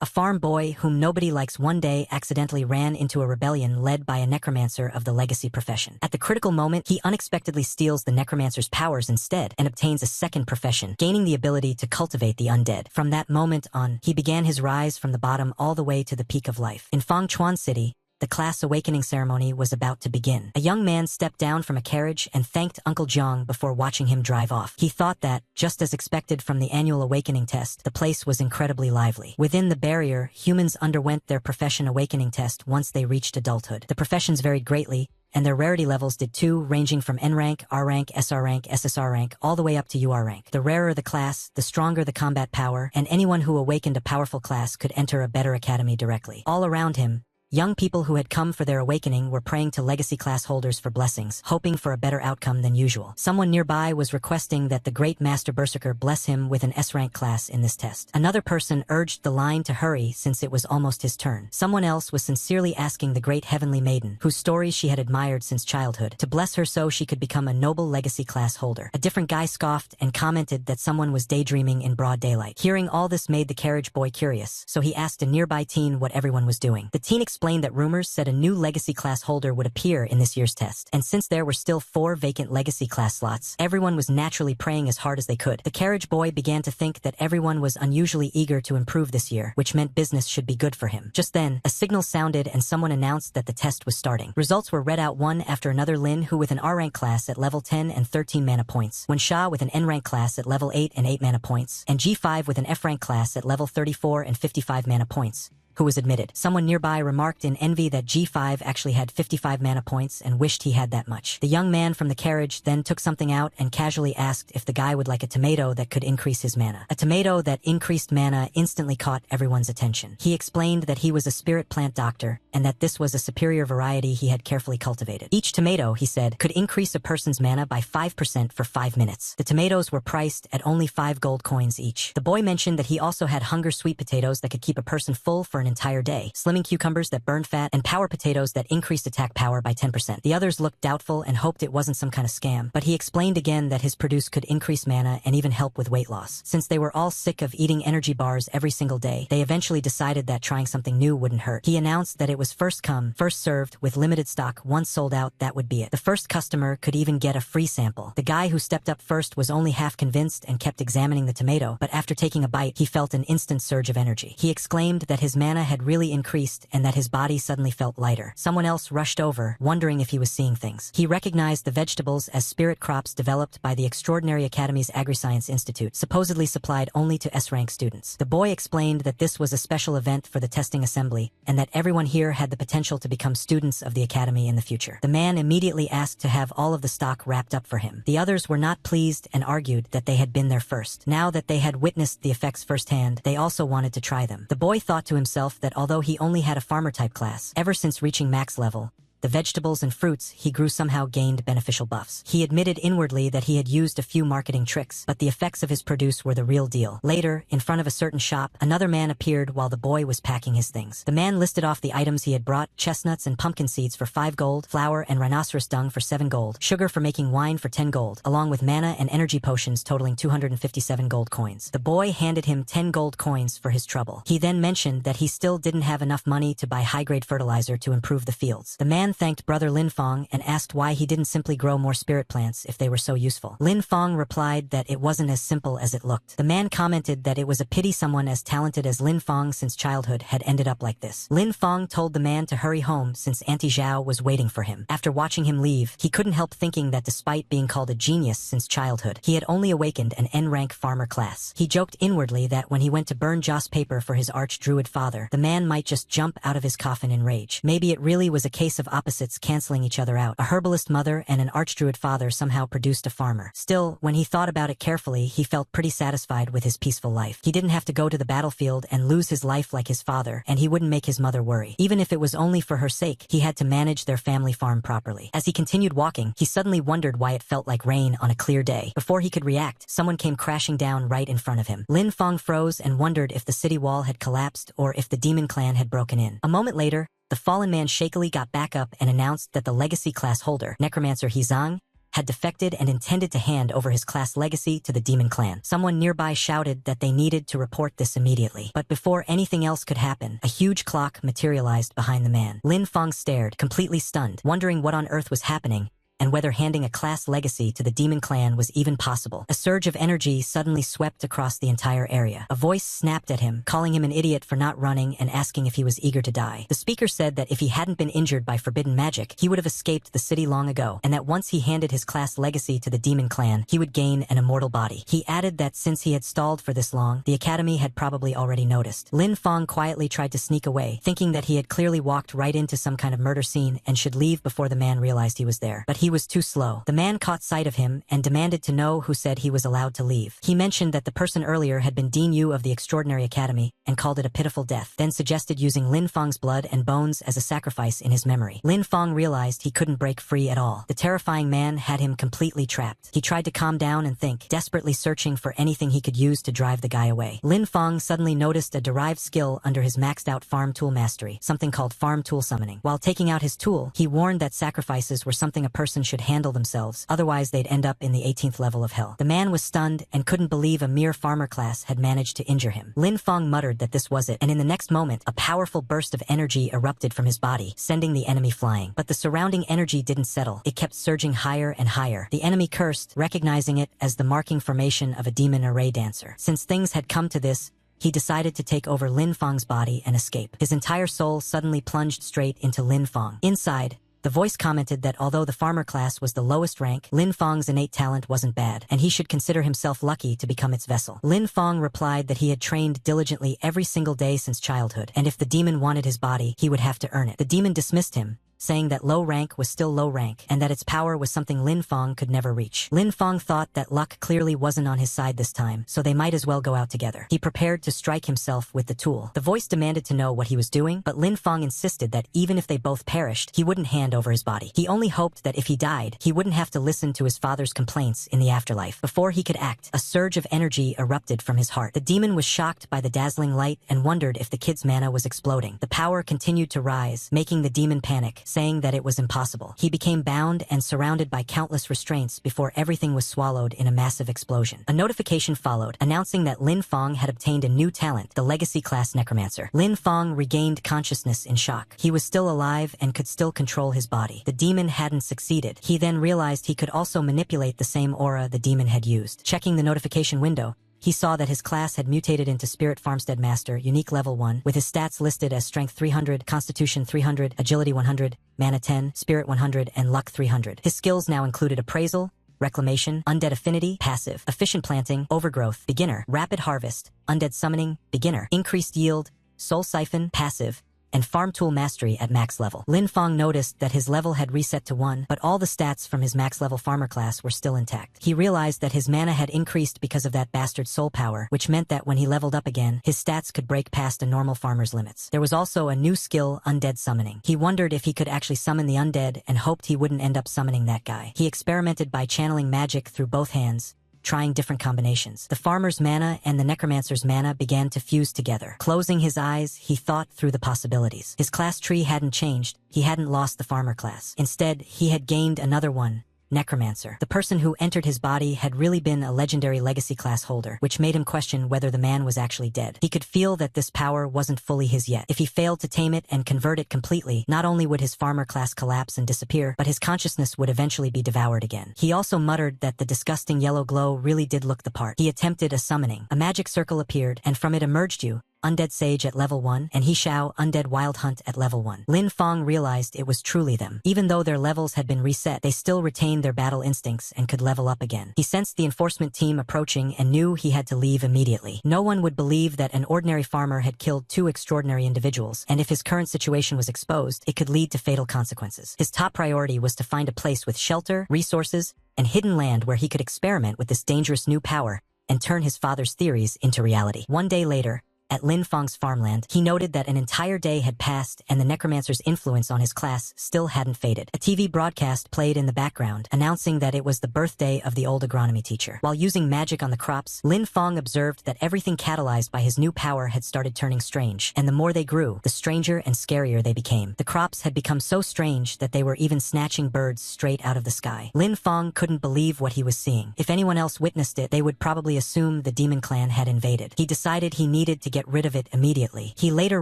A farm boy whom nobody likes one day accidentally ran into a rebellion led by a necromancer of the legacy profession. At the critical moment, he unexpectedly steals the necromancer's powers instead and obtains a second profession, gaining the ability to cultivate the undead. From that moment on, he began his rise from the bottom all the way to the peak of life. In Fangchuan City, the class awakening ceremony was about to begin. A young man stepped down from a carriage and thanked Uncle Jiang before watching him drive off. He thought that, just as expected from the annual awakening test, the place was incredibly lively. Within the barrier, humans underwent their profession awakening test once they reached adulthood. The professions varied greatly, and their rarity levels did too, ranging from N rank, R rank, SR rank, SSR rank, all the way up to UR rank. The rarer the class, the stronger the combat power, and anyone who awakened a powerful class could enter a better academy directly. All around him, young people who had come for their awakening were praying to legacy class holders for blessings, hoping for a better outcome than usual. Someone nearby was requesting that the great Master Berserker bless him with an S-rank class in this test. Another person urged the line to hurry since it was almost his turn. Someone else was sincerely asking the great Heavenly Maiden, whose stories she had admired since childhood, to bless her so she could become a noble legacy class holder. A different guy scoffed and commented that someone was daydreaming in broad daylight. Hearing all this made the carriage boy curious, so he asked a nearby teen what everyone was doing. The teen explained that rumors said a new legacy class holder would appear in this year's test, and since there were still 4 vacant legacy class slots, everyone was naturally praying as hard as they could. The carriage boy began to think that everyone was unusually eager to improve this year, which meant business should be good for him. Just then, a signal sounded and someone announced that the test was starting. Results were read out one after another. Lin Hu with an R rank class at level 10 and 13 mana points, Wen Sha with an N rank class at level 8 and 8 mana points, and G5 with an F rank class at level 34 and 55 mana points, who was admitted. Someone nearby remarked in envy that G5 actually had 55 mana points and wished he had that much. The young man from the carriage then took something out and casually asked if the guy would like a tomato that could increase his mana. A tomato that increased mana instantly caught everyone's attention. He explained that he was a spirit plant doctor and that this was a superior variety he had carefully cultivated. Each tomato, he said, could increase a person's mana by 5% for 5 minutes. The tomatoes were priced at only 5 gold coins each. The boy mentioned that he also had hunger sweet potatoes that could keep a person full for an entire day, slimming cucumbers that burned fat, and power potatoes that increased attack power by 10%. The others looked doubtful and hoped it wasn't some kind of scam, but he explained again that his produce could increase mana and even help with weight loss. Since they were all sick of eating energy bars every single day, they eventually decided that trying something new wouldn't hurt. He announced that it was first come, first served, with limited stock. Once sold out, that would be it. The first customer could even get a free sample. The guy who stepped up first was only half convinced and kept examining the tomato, but after taking a bite, he felt an instant surge of energy. He exclaimed that his mana had really increased and that his body suddenly felt lighter. Someone else rushed over, wondering if he was seeing things. He recognized the vegetables as spirit crops developed by the Extraordinary Academy's Agri-Science Institute, supposedly supplied only to S-rank students. The boy explained that this was a special event for the testing assembly and that everyone here had the potential to become students of the academy in the future. The man immediately asked to have all of the stock wrapped up for him. The others were not pleased and argued that they had been there first. Now that they had witnessed the effects firsthand, they also wanted to try them. The boy thought to himself that although he only had a farmer-type class, ever since reaching max level, the vegetables and fruits he grew somehow gained beneficial buffs. He admitted inwardly that he had used a few marketing tricks, but the effects of his produce were the real deal. Later, in front of a certain shop, another man appeared while the boy was packing his things. The man listed off the items he had brought: chestnuts and pumpkin seeds for 5 gold, flour and rhinoceros dung for 7 gold, sugar for making wine for 10 gold, along with mana and energy potions totaling 257 gold coins. The boy handed him 10 gold coins for his trouble. He then mentioned that he still didn't have enough money to buy high-grade fertilizer to improve the fields. The man thanked brother Lin Fong and asked why he didn't simply grow more spirit plants if they were so useful. Lin Fong replied that it wasn't as simple as it looked. The man commented that it was a pity someone as talented as Lin Fong since childhood had ended up like this. Lin Fong told the man to hurry home since Auntie Zhao was waiting for him. After watching him leave, he couldn't help thinking that despite being called a genius since childhood, he had only awakened an N-rank farmer class. He joked inwardly that when he went to burn joss paper for his arch-druid father, the man might just jump out of his coffin in rage. Maybe it really was a case of opposites canceling each other out. A herbalist mother and an archdruid father somehow produced a farmer. Still, when he thought about it carefully, he felt pretty satisfied with his peaceful life. He didn't have to go to the battlefield and lose his life like his father, and he wouldn't make his mother worry. Even if it was only for her sake, he had to manage their family farm properly. As he continued walking, he suddenly wondered why it felt like rain on a clear day. Before he could react, someone came crashing down right in front of him. Lin Fong froze and wondered if the city wall had collapsed or if the demon clan had broken in. A moment later, the fallen man shakily got back up and announced that the legacy class holder, Necromancer Hizang, had defected and intended to hand over his class legacy to the demon clan. Someone nearby shouted that they needed to report this immediately. But before anything else could happen, a huge clock materialized behind the man. Lin Feng stared, completely stunned, wondering what on earth was happening, and whether handing a class legacy to the demon clan was even possible. A surge of energy suddenly swept across the entire area. A voice snapped at him, calling him an idiot for not running and asking if he was eager to die. The speaker said that if he hadn't been injured by forbidden magic, he would have escaped the city long ago, and that once he handed his class legacy to the demon clan, he would gain an immortal body. He added that since he had stalled for this long, the academy had probably already noticed. Lin Feng quietly tried to sneak away, thinking that he had clearly walked right into some kind of murder scene and should leave before the man realized he was there. But he was too slow. The man caught sight of him and demanded to know who said he was allowed to leave. He mentioned that the person earlier had been Dean Yu of the Extraordinary Academy and called it a pitiful death, then suggested using Lin Feng's blood and bones as a sacrifice in his memory. Lin Feng realized he couldn't break free at all. The terrifying man had him completely trapped. He tried to calm down and think, desperately searching for anything he could use to drive the guy away. Lin Feng suddenly noticed a derived skill under his maxed out farm tool mastery, something called farm tool summoning. While taking out his tool, he warned that sacrifices were something a person should handle themselves, otherwise they'd end up in the 18th level of hell. The man was stunned and couldn't believe a mere farmer class had managed to injure him. Lin Feng muttered that this was it, and in the next moment, a powerful burst of energy erupted from his body, sending the enemy flying. But the surrounding energy didn't settle. It kept surging higher and higher. The enemy cursed, recognizing it as the marking formation of a demon array dancer. Since things had come to this, he decided to take over Lin Feng's body and escape. His entire soul suddenly plunged straight into Lin Feng. Inside, the voice commented that although the farmer class was the lowest rank, Lin Feng's innate talent wasn't bad, and he should consider himself lucky to become its vessel. Lin Feng replied that he had trained diligently every single day since childhood, and if the demon wanted his body, he would have to earn it. The demon dismissed him, saying that low rank was still low rank, and that its power was something Lin Feng could never reach. Lin Feng thought that luck clearly wasn't on his side this time, so they might as well go out together. He prepared to strike himself with the tool. The voice demanded to know what he was doing, but Lin Feng insisted that even if they both perished, he wouldn't hand over his body. He only hoped that if he died, he wouldn't have to listen to his father's complaints in the afterlife. Before he could act, a surge of energy erupted from his heart. The demon was shocked by the dazzling light and wondered if the kid's mana was exploding. The power continued to rise, making the demon panic, saying that it was impossible. He became bound and surrounded by countless restraints before everything was swallowed in a massive explosion. A notification followed, announcing that Lin Feng had obtained a new talent, the Legacy Class Necromancer. Lin Feng regained consciousness in shock. He was still alive and could still control his body. The demon hadn't succeeded. He then realized he could also manipulate the same aura the demon had used. Checking the notification window, he saw that his class had mutated into Spirit Farmstead Master, Unique Level 1, with his stats listed as Strength 300, Constitution 300, Agility 100, Mana 10, Spirit 100, and Luck 300. His skills now included Appraisal, Reclamation, Undead Affinity, Passive, Efficient Planting, Overgrowth, Beginner, Rapid Harvest, Undead Summoning, Beginner, Increased Yield, Soul Siphon, Passive, and Farm Tool Mastery at max level. Lin Feng noticed that his level had reset to 1, but all the stats from his max level farmer class were still intact. He realized that his mana had increased because of that bastard soul power, which meant that when he leveled up again, his stats could break past a normal farmer's limits. There was also a new skill, Undead Summoning. He wondered if he could actually summon the undead and hoped he wouldn't end up summoning that guy. He experimented by channeling magic through both hands, trying different combinations. The farmer's mana and the necromancer's mana began to fuse together. Closing his eyes, he thought through the possibilities. His class tree hadn't changed. He hadn't lost the farmer class. Instead, he had gained another one, Necromancer. The person who entered his body had really been a legendary legacy class holder, which made him question whether the man was actually dead. He could feel that this power wasn't fully his yet. If he failed to tame it and convert it completely, not only would his farmer class collapse and disappear, but his consciousness would eventually be devoured again. He also muttered that the disgusting yellow glow really did look the part. He attempted a summoning. A magic circle appeared, and from it emerged you, Undead Sage at level 1, and He Shao, Undead Wild Hunt at level 1. Lin Feng realized it was truly them. Even though their levels had been reset, they still retained their battle instincts and could level up again. He sensed the enforcement team approaching and knew he had to leave immediately. No one would believe that an ordinary farmer had killed 2 extraordinary individuals, and if his current situation was exposed, it could lead to fatal consequences. His top priority was to find a place with shelter, resources, and hidden land where he could experiment with this dangerous new power and turn his father's theories into reality. One day later, at Lin Feng's farmland, he noted that an entire day had passed and the necromancer's influence on his class still hadn't faded. A TV broadcast played in the background, announcing that it was the birthday of the old agronomy teacher. While using magic on the crops, Lin Feng observed that everything catalyzed by his new power had started turning strange, and the more they grew, the stranger and scarier they became. The crops had become so strange that they were even snatching birds straight out of the sky. Lin Feng couldn't believe what he was seeing. If anyone else witnessed it, they would probably assume the demon clan had invaded. He decided he needed to get rid of it immediately. He later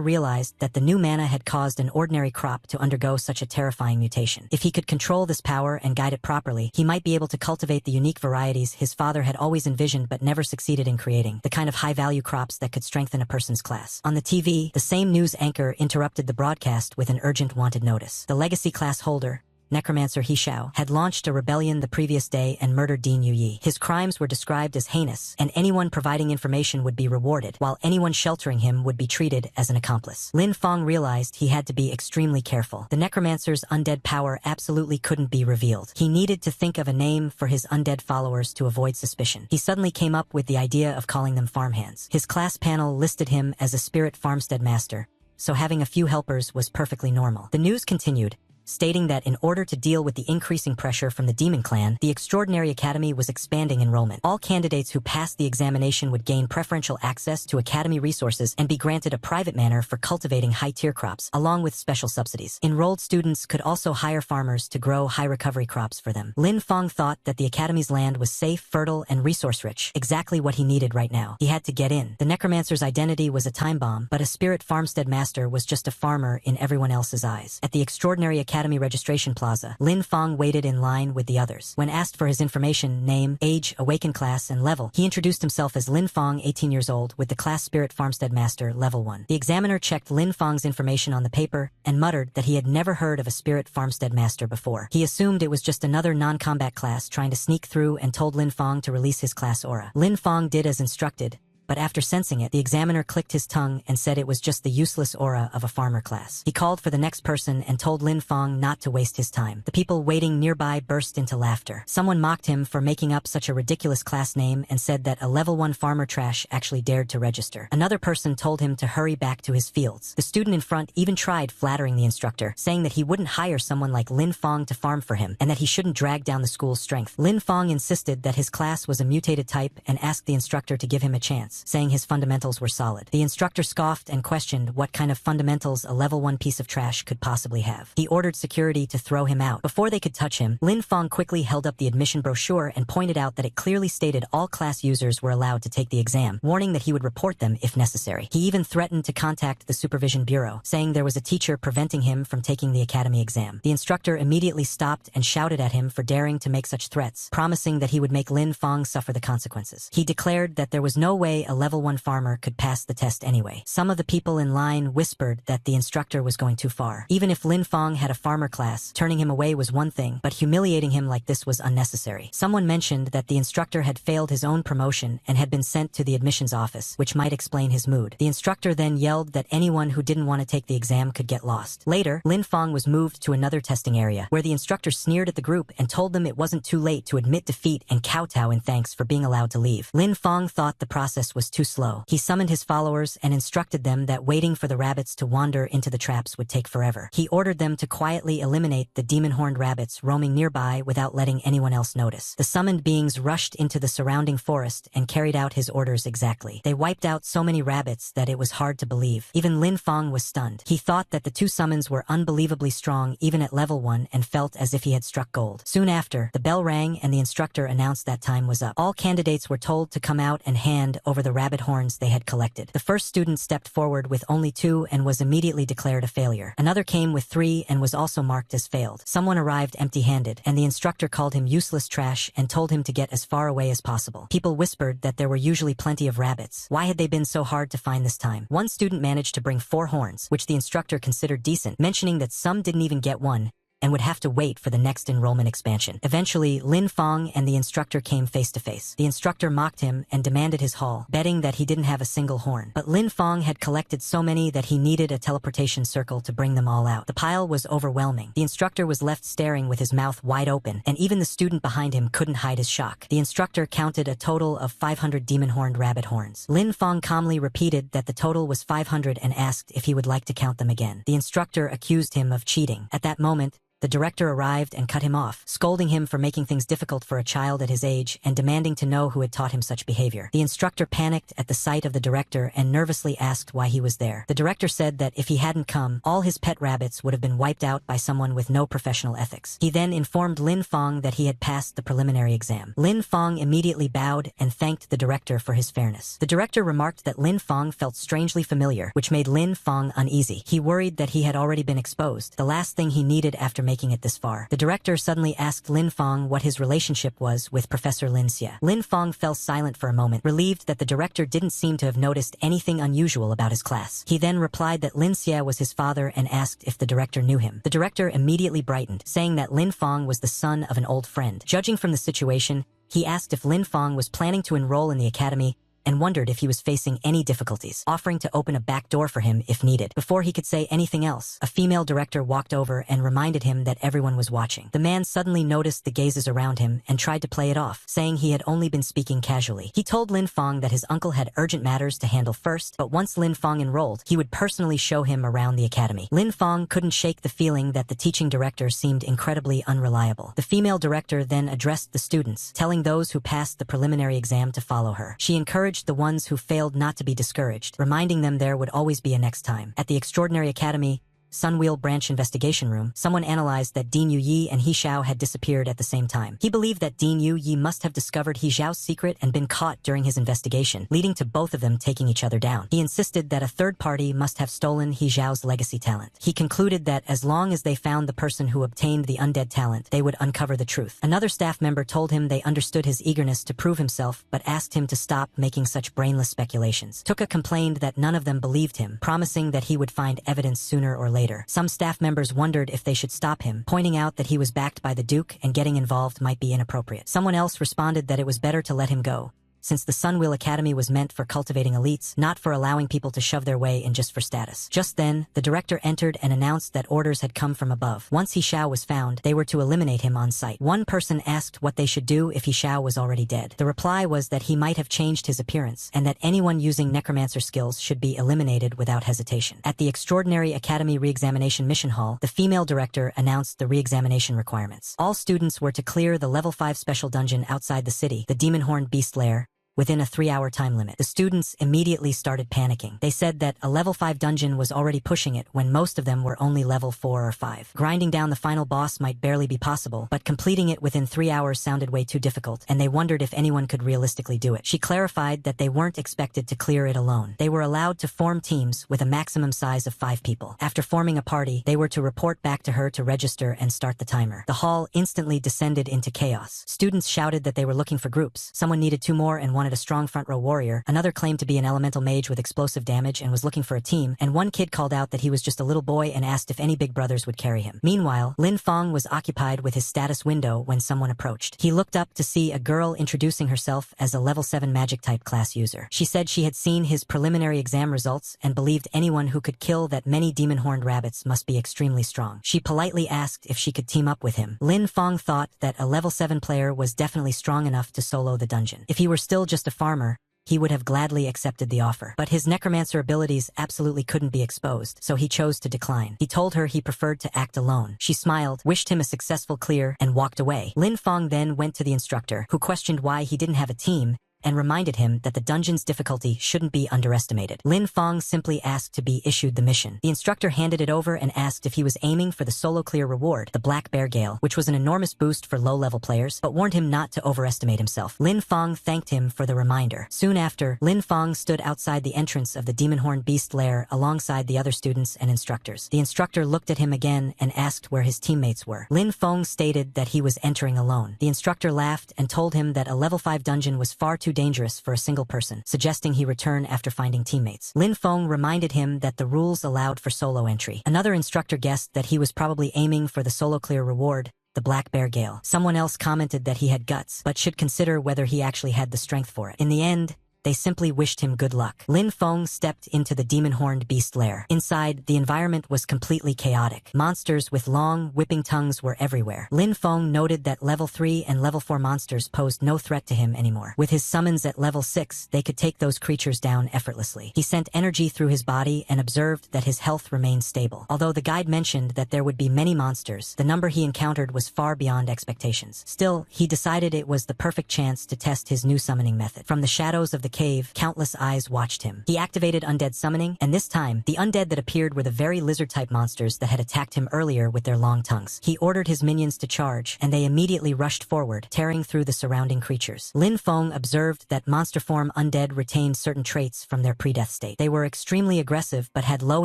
realized that the new mana had caused an ordinary crop to undergo such a terrifying mutation. If he could control this power and guide it properly, he might be able to cultivate the unique varieties his father had always envisioned but never succeeded in creating, the kind of high-value crops that could strengthen a person's class. On the TV, the same news anchor interrupted the broadcast with an urgent wanted notice. The legacy class holder, Necromancer He Xiao, had launched a rebellion the previous day and murdered Dean Yu Yi. His crimes were described as heinous, and anyone providing information would be rewarded, while anyone sheltering him would be treated as an accomplice. Lin Feng realized he had to be extremely careful. The necromancer's undead power absolutely couldn't be revealed. He needed to think of a name for his undead followers to avoid suspicion. He suddenly came up with the idea of calling them farmhands. His class panel listed him as a spirit farmstead master, so having a few helpers was perfectly normal. The news continued, stating that in order to deal with the increasing pressure from the Demon Clan, the Extraordinary Academy was expanding enrollment. All candidates who passed the examination would gain preferential access to Academy resources and be granted a private manor for cultivating high-tier crops, along with special subsidies. Enrolled students could also hire farmers to grow high-recovery crops for them. Lin Feng thought that the Academy's land was safe, fertile, and resource-rich, exactly what he needed right now. He had to get in. The necromancer's identity was a time bomb, but a spirit farmstead master was just a farmer in everyone else's eyes. At the Extraordinary Academy registration plaza, Lin Feng waited in line with the others. When asked for his information, name, age, awakened class, and level, he introduced himself as Lin Feng, 18 years old, with the class Spirit Farmstead Master, level 1. The examiner checked Lin Feng's information on the paper and muttered that he had never heard of a Spirit Farmstead Master before. He assumed it was just another non-combat class trying to sneak through and told Lin Feng to release his class aura. Lin Feng did as instructed, but after sensing it, the examiner clicked his tongue and said it was just the useless aura of a farmer class. He called for the next person and told Lin Feng not to waste his time. The people waiting nearby burst into laughter. Someone mocked him for making up such a ridiculous class name and said that a level 1 farmer trash actually dared to register. Another person told him to hurry back to his fields. The student in front even tried flattering the instructor, saying that he wouldn't hire someone like Lin Feng to farm for him and that he shouldn't drag down the school's strength. Lin Feng insisted that his class was a mutated type and asked the instructor to give him a chance, saying his fundamentals were solid. The instructor scoffed and questioned what kind of fundamentals a level 1 piece of trash could possibly have. He ordered security to throw him out. Before they could touch him, Lin Feng quickly held up the admission brochure and pointed out that it clearly stated all class users were allowed to take the exam, warning that he would report them if necessary. He even threatened to contact the Supervision Bureau, saying there was a teacher preventing him from taking the academy exam. The instructor immediately stopped and shouted at him for daring to make such threats, promising that he would make Lin Feng suffer the consequences. He declared that there was no way a level 1 farmer could pass the test anyway. Some of the people in line whispered that the instructor was going too far. Even if Lin Feng had a farmer class, turning him away was one thing, but humiliating him like this was unnecessary. Someone mentioned that the instructor had failed his own promotion and had been sent to the admissions office, which might explain his mood. The instructor then yelled that anyone who didn't want to take the exam could get lost. Later, Lin Feng was moved to another testing area, where the instructor sneered at the group and told them it wasn't too late to admit defeat and kowtow in thanks for being allowed to leave. Lin Feng thought the process was too slow. He summoned his followers and instructed them that waiting for the rabbits to wander into the traps would take forever. He ordered them to quietly eliminate the demon-horned rabbits roaming nearby without letting anyone else notice. The summoned beings rushed into the surrounding forest and carried out his orders exactly. They wiped out so many rabbits that it was hard to believe. Even Lin Feng was stunned. He thought that the two summons were unbelievably strong even at level 1 and felt as if he had struck gold. Soon after, the bell rang and the instructor announced that time was up. All candidates were told to come out and hand over the rabbit horns they had collected. The first student stepped forward with only 2 and was immediately declared a failure. Another came with 3 and was also marked as failed. Someone arrived empty-handed, and the instructor called him useless trash and told him to get as far away as possible. People whispered that there were usually plenty of rabbits. Why had they been so hard to find this time? One student managed to bring 4 horns, which the instructor considered decent, mentioning that some didn't even get one, and would have to wait for the next enrollment expansion. Eventually, Lin Fong and the instructor came face to face. The instructor mocked him and demanded his haul, betting that he didn't have a single horn. But Lin Fong had collected so many that he needed a teleportation circle to bring them all out. The pile was overwhelming. The instructor was left staring with his mouth wide open, and even the student behind him couldn't hide his shock. The instructor counted a total of 500 demon-horned rabbit horns. Lin Fong calmly repeated that the total was 500 and asked if he would like to count them again. The instructor accused him of cheating. At that moment, the director arrived and cut him off, scolding him for making things difficult for a child at his age and demanding to know who had taught him such behavior. The instructor panicked at the sight of the director and nervously asked why he was there. The director said that if he hadn't come, all his pet rabbits would have been wiped out by someone with no professional ethics. He then informed Lin Fong that he had passed the preliminary exam. Lin Fong immediately bowed and thanked the director for his fairness. The director remarked that Lin Fong felt strangely familiar, which made Lin Fong uneasy. He worried that he had already been exposed, the last thing he needed after making it this far. The director suddenly asked Lin Fong what his relationship was with Professor Lin Xia. Lin Fong fell silent for a moment, relieved that the director didn't seem to have noticed anything unusual about his class. He then replied that Lin Xia was his father and asked if the director knew him. The director immediately brightened, saying that Lin Fong was the son of an old friend. Judging from the situation, he asked if Lin Fong was planning to enroll in the academy and wondered if he was facing any difficulties, offering to open a back door for him if needed. Before he could say anything else, a female director walked over and reminded him that everyone was watching. The man suddenly noticed the gazes around him and tried to play it off, saying he had only been speaking casually. He told Lin Fong that his uncle had urgent matters to handle first, but once Lin Fong enrolled, he would personally show him around the academy. Lin Fong couldn't shake the feeling that the teaching director seemed incredibly unreliable. The female director then addressed the students, telling those who passed the preliminary exam to follow her. She encouraged the ones who failed not to be discouraged, reminding them there would always be a next time. At the Extraordinary Academy, Sunwheel Branch Investigation Room, someone analyzed that Dean Yu Yi and He Xiao had disappeared at the same time. He believed that Dean Yu Yi must have discovered He Xiao's secret and been caught during his investigation, leading to both of them taking each other down. He insisted that a third party must have stolen He Xiao's legacy talent. He concluded that as long as they found the person who obtained the undead talent, they would uncover the truth. Another staff member told him they understood his eagerness to prove himself, but asked him to stop making such brainless speculations. Tuka complained that none of them believed him, promising that he would find evidence sooner or later. Some staff members wondered if they should stop him, pointing out that he was backed by the Duke and getting involved might be inappropriate. Someone else responded that it was better to let him go, since the Sunwheel Academy was meant for cultivating elites, not for allowing people to shove their way in just for status. Just then, the director entered and announced that orders had come from above. Once He Xiao was found, they were to eliminate him on sight. One person asked what they should do if He Xiao was already dead. The reply was that he might have changed his appearance, and that anyone using necromancer skills should be eliminated without hesitation. At the Extraordinary Academy Re-Examination Mission Hall, the female director announced the re-examination requirements. All students were to clear the Level 5 special dungeon outside the city, the Demon Horn Beast Lair, within a 3-hour time limit. The students immediately started panicking. They said that a level 5 dungeon was already pushing it when most of them were only level 4 or 5. Grinding down the final boss might barely be possible, but completing it within 3 hours sounded way too difficult, and they wondered if anyone could realistically do it. She clarified that they weren't expected to clear it alone. They were allowed to form teams with a maximum size of 5 people. After forming a party, they were to report back to her to register and start the timer. The hall instantly descended into chaos. Students shouted that they were looking for groups. Someone needed 2 more and wanted a strong front row warrior, another claimed to be an elemental mage with explosive damage and was looking for a team, and one kid called out that he was just a little boy and asked if any big brothers would carry him. Meanwhile, Lin Fong was occupied with his status window when someone approached. He looked up to see a girl introducing herself as a level 7 magic type class user. She said she had seen his preliminary exam results and believed anyone who could kill that many demon-horned rabbits must be extremely strong. She politely asked if she could team up with him. Lin Fong thought that a level 7 player was definitely strong enough to solo the dungeon. If he were still just a farmer, he would have gladly accepted the offer. But his necromancer abilities absolutely couldn't be exposed, so he chose to decline. He told her he preferred to act alone. She smiled, wished him a successful clear, and walked away. Lin Fong then went to the instructor, who questioned why he didn't have a team, and reminded him that the dungeon's difficulty shouldn't be underestimated. Lin Fong simply asked to be issued the mission. The instructor handed it over and asked if he was aiming for the solo clear reward, the Black Bear Gale, which was an enormous boost for low-level players, but warned him not to overestimate himself. Lin Fong thanked him for the reminder. Soon after, Lin Fong stood outside the entrance of the Demon Horn Beast Lair alongside the other students and instructors. The instructor looked at him again and asked where his teammates were. Lin Fong stated that he was entering alone. The instructor laughed and told him that a level 5 dungeon was far too too dangerous for a single person, suggesting he return after finding teammates. Lin Feng reminded him that the rules allowed for solo entry. Another instructor guessed that he was probably aiming for the solo clear reward, the Black Bear Gale. Someone else commented that he had guts, but should consider whether he actually had the strength for it. In the end, they simply wished him good luck. Lin Feng stepped into the demon-horned beast lair. Inside, the environment was completely chaotic. Monsters with long, whipping tongues were everywhere. Lin Feng noted that level 3 and level 4 monsters posed no threat to him anymore. With his summons at level 6, they could take those creatures down effortlessly. He sent energy through his body and observed that his health remained stable. Although the guide mentioned that there would be many monsters, the number he encountered was far beyond expectations. Still, he decided it was the perfect chance to test his new summoning method. From the shadows of the cave, countless eyes watched him. He activated undead summoning, and this time, the undead that appeared were the very lizard-type monsters that had attacked him earlier with their long tongues. He ordered his minions to charge, and they immediately rushed forward, tearing through the surrounding creatures. Lin Feng observed that monster form undead retained certain traits from their pre-death state. They were extremely aggressive but had low